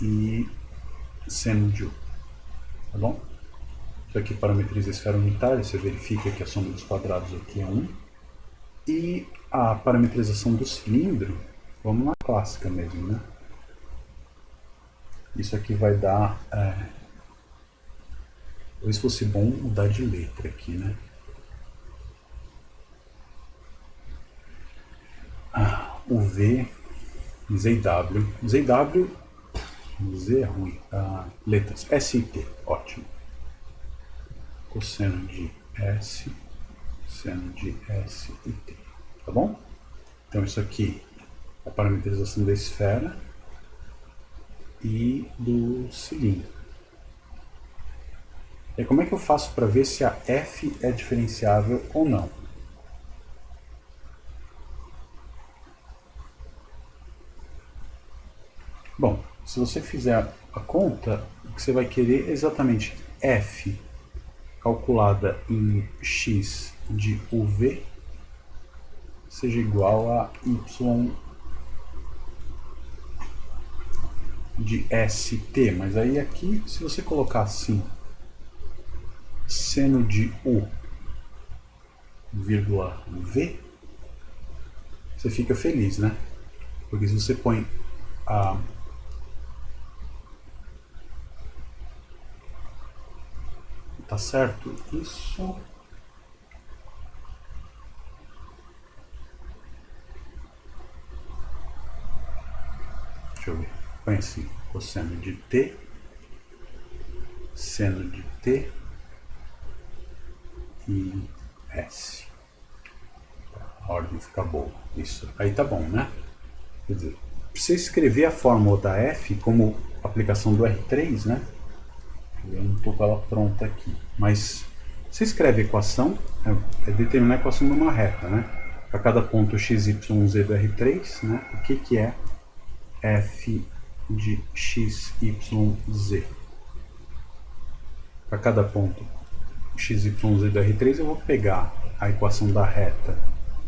e seno de U, tá bom? Isso aqui parametriza a esfera unitária, você verifica que a soma dos quadrados aqui é 1. E a parametrização do cilindro, vamos na clássica mesmo, né? Isso aqui vai dar... talvez fosse bom mudar de letra aqui, né? O V, ZW, Z é ruim, letras, S e T, ótimo. Cosseno de S, seno de S e T, tá bom? Então isso aqui é a parametrização da esfera e do cilindro. E como é que eu faço para ver se a F é diferenciável ou não? Bom, se você fizer a conta, o que você vai querer é exatamente F calculada em x de UV seja igual a y de ST, mas aí aqui, se você colocar assim, seno de U, vírgula V, você fica feliz, né? Porque se você põe a... Tá certo? Isso... Deixa eu ver. Põe assim, cosseno de T, seno de T e S. A ordem fica boa. Isso. Aí tá bom, né? Quer dizer, precisa escrever a fórmula da F como aplicação do R3, né? Eu não estou com ela pronta aqui. Mas você escreve a equação, é determinar a equação numa reta, né? Para cada ponto x, y, z do R3, né? O que é F de x, y, z? Para cada ponto x, y, z do R3, eu vou pegar a equação da reta,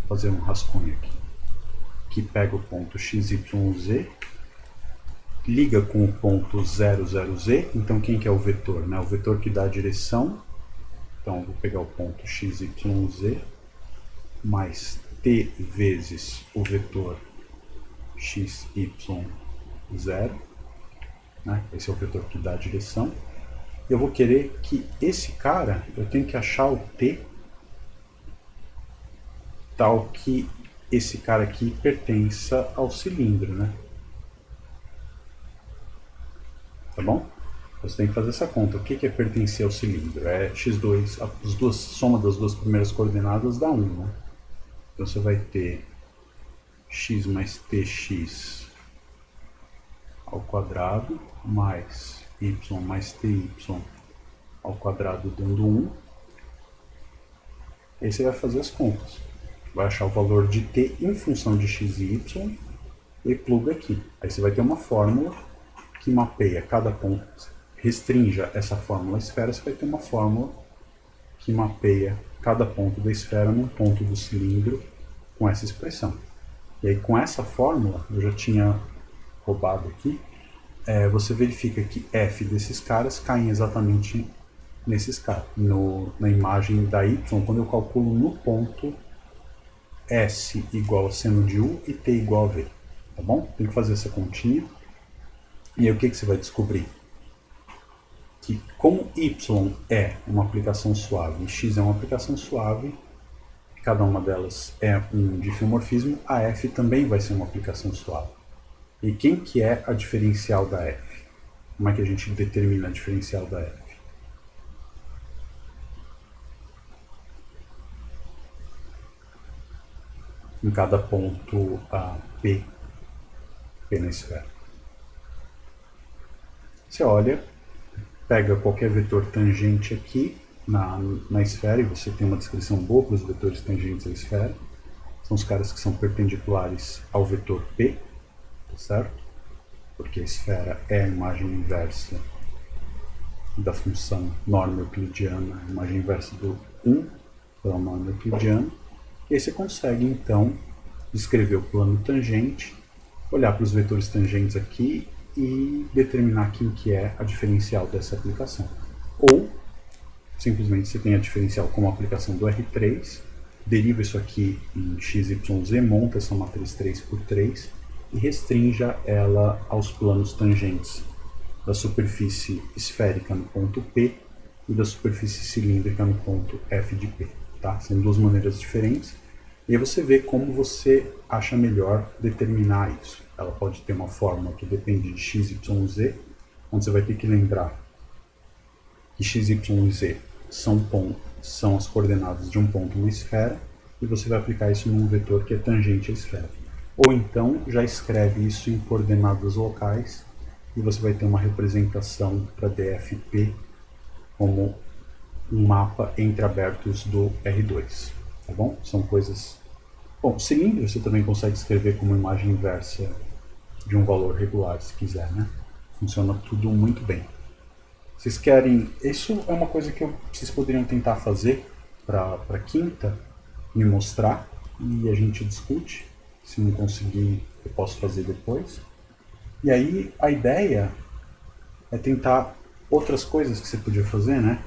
fazer um rascunho aqui, que pega o ponto x, y, z, liga com o ponto 0, 0, z, então quem que é o vetor? Né? O vetor que dá a direção, então eu vou pegar o ponto x, y, z, mais t vezes o vetor x, y, 0, né? Esse é o vetor que dá a direção. Eu vou querer que esse cara, eu tenho que achar o t tal que esse cara aqui pertença ao cilindro, né? Tá bom? Você tem que fazer essa conta. O que é pertencer ao cilindro? É x2, a soma das duas primeiras coordenadas dá 1, né? Então você vai ter x mais tx ao quadrado mais y mais ty ao quadrado dando 1. Aí você vai fazer as contas. Vai achar o valor de t em função de x e y e pluga aqui. Aí você vai ter uma fórmula que mapeia cada ponto, restrinja essa fórmula à esfera, você vai ter uma fórmula que mapeia cada ponto da esfera num ponto do cilindro com essa expressão. E aí com essa fórmula, eu já tinha roubado aqui, você verifica que f desses caras caem exatamente nesses caras. Na imagem da y, quando eu calculo no ponto S igual a seno de U e T igual a V. Tá bom? Tem que fazer essa continha. E aí o que você vai descobrir? Que como Y é uma aplicação suave e X é uma aplicação suave, cada uma delas é um difeomorfismo, a F também vai ser uma aplicação suave. E quem que é a diferencial da F? Como é que a gente determina a diferencial da F? Em cada ponto P na esfera. Você olha, pega qualquer vetor tangente aqui na esfera, e você tem uma descrição boa para os vetores tangentes à esfera. São os caras que são perpendiculares ao vetor P, tá certo? Porque a esfera é a imagem inversa da função norma euclidiana, a imagem inversa do 1 pela norma euclidiana. E aí você consegue, então, descrever o plano tangente, olhar para os vetores tangentes aqui e determinar quem que é a diferencial dessa aplicação. Ou, simplesmente, você tem a diferencial como a aplicação do R3, deriva isso aqui em x, y, z, monta essa matriz 3x3 e restrinja ela aos planos tangentes da superfície esférica no ponto P e da superfície cilíndrica no ponto F de P. Tá? São duas maneiras diferentes. E aí você vê como você acha melhor determinar isso. Ela pode ter uma fórmula que depende de x, y, z, onde você vai ter que lembrar que x, y e z são as coordenadas de um ponto na esfera, e você vai aplicar isso num vetor que é tangente à esfera. Ou então já escreve isso em coordenadas locais, e você vai ter uma representação para DFP como um mapa entreabertos do R2, tá bom? São coisas... Bom, cilindro você também consegue escrever como imagem inversa de um valor regular, se quiser, né? Funciona tudo muito bem. Vocês querem... Isso é uma coisa que vocês poderiam tentar fazer para quinta, me mostrar, e a gente discute. Se não conseguir, eu posso fazer depois. E aí, a ideia é tentar outras coisas que você podia fazer, né?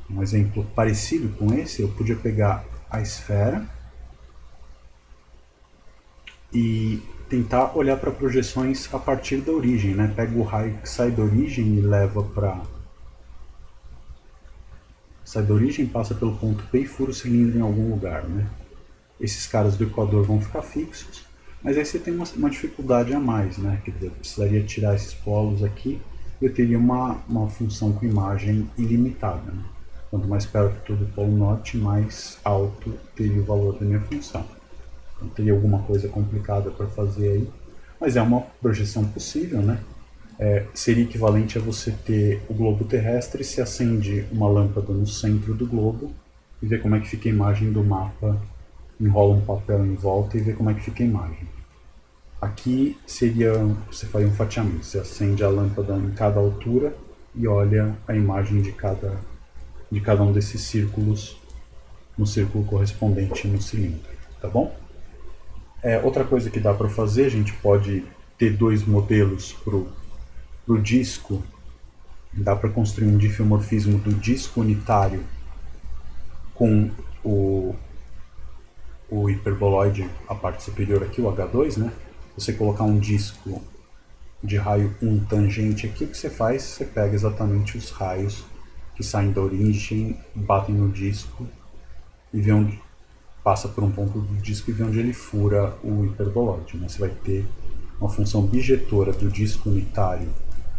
Um exemplo parecido com esse, eu podia pegar a esfera e tentar olhar para projeções a partir da origem, né? Pega o raio que sai da origem e leva para... Sai da origem, passa pelo ponto P e fura o cilindro em algum lugar, né? Esses caras do equador vão ficar fixos, mas aí você tem uma dificuldade a mais, né? Que eu precisaria tirar esses polos aqui, eu teria uma função com imagem ilimitada, né? Quanto mais perto do polo norte, mais alto teria o valor da minha função. Então teria alguma coisa complicada para fazer aí, mas é uma projeção possível, né? Seria equivalente a você ter o globo terrestre, se acende uma lâmpada no centro do globo e ver como é que fica a imagem do mapa, enrola um papel em volta e vê como é que fica a imagem. Aqui você faria um fatiamento, você acende a lâmpada em cada altura e olha a imagem de cada um desses círculos no círculo correspondente no cilindro, tá bom? Outra coisa que dá para fazer, a gente pode ter dois modelos para o disco, dá para construir um difeomorfismo do disco unitário com o hiperboloide, a parte superior aqui, o H2, né? Você colocar um disco de raio 1 tangente aqui, o que você faz? Você pega exatamente os raios que saem da origem, batem no disco e vê onde passa por um ponto do disco e vê onde ele fura o hiperboloide, né? Você vai ter uma função bijetora do disco unitário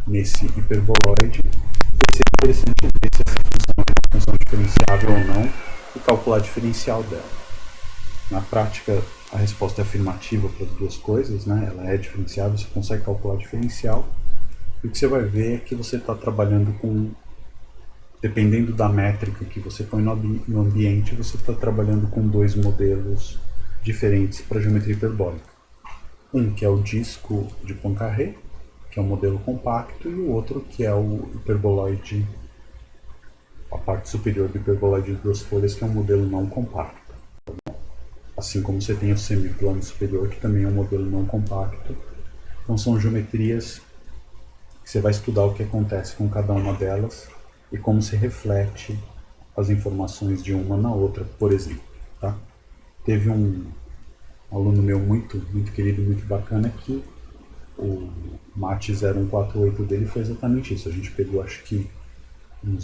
nesse hiperboloide. Vai ser interessante ver se essa função é uma função diferenciável ou não e calcular a diferencial dela. Na prática, a resposta é afirmativa para as duas coisas, né? Ela é diferenciável, você consegue calcular a diferencial. E o que você vai ver é que você está trabalhando com, dependendo da métrica que você põe no ambiente, você está trabalhando com dois modelos diferentes para geometria hiperbólica. Um que é o disco de Poincaré, que é um modelo compacto, e o outro que é o hiperboloide, a parte superior do hiperboloide de duas folhas, que é um modelo não compacto. Assim como você tem o semiplano superior, que também é um modelo não compacto. Então são geometrias que você vai estudar o que acontece com cada uma delas e como se reflete as informações de uma na outra, por exemplo. Tá? Teve um aluno meu muito querido, muito bacana, que o MAT 0148 dele foi exatamente isso. A gente pegou, acho que, um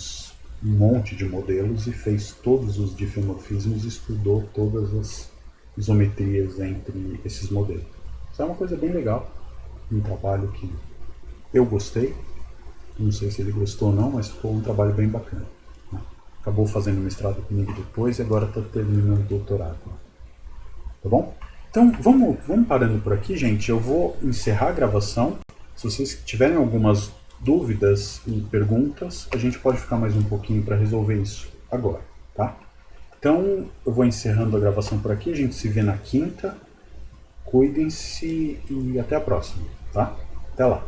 monte de modelos e fez todos os diffeomorfismos e estudou todas as isometrias entre esses modelos. Isso é uma coisa bem legal, um trabalho que eu gostei, não sei se ele gostou ou não, mas ficou um trabalho bem bacana. Acabou fazendo mestrado comigo depois e agora está terminando o doutorado. Tá bom? Então vamos parando por aqui, gente. Eu vou encerrar a gravação. Se vocês tiverem algumas dúvidas e perguntas, a gente pode ficar mais um pouquinho para resolver isso agora, tá? Então, eu vou encerrando a gravação por aqui, a gente se vê na quinta, cuidem-se e até a próxima, tá? Até lá.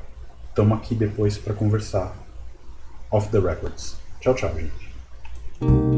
Estamos aqui depois para conversar off the records. Tchau, tchau, gente.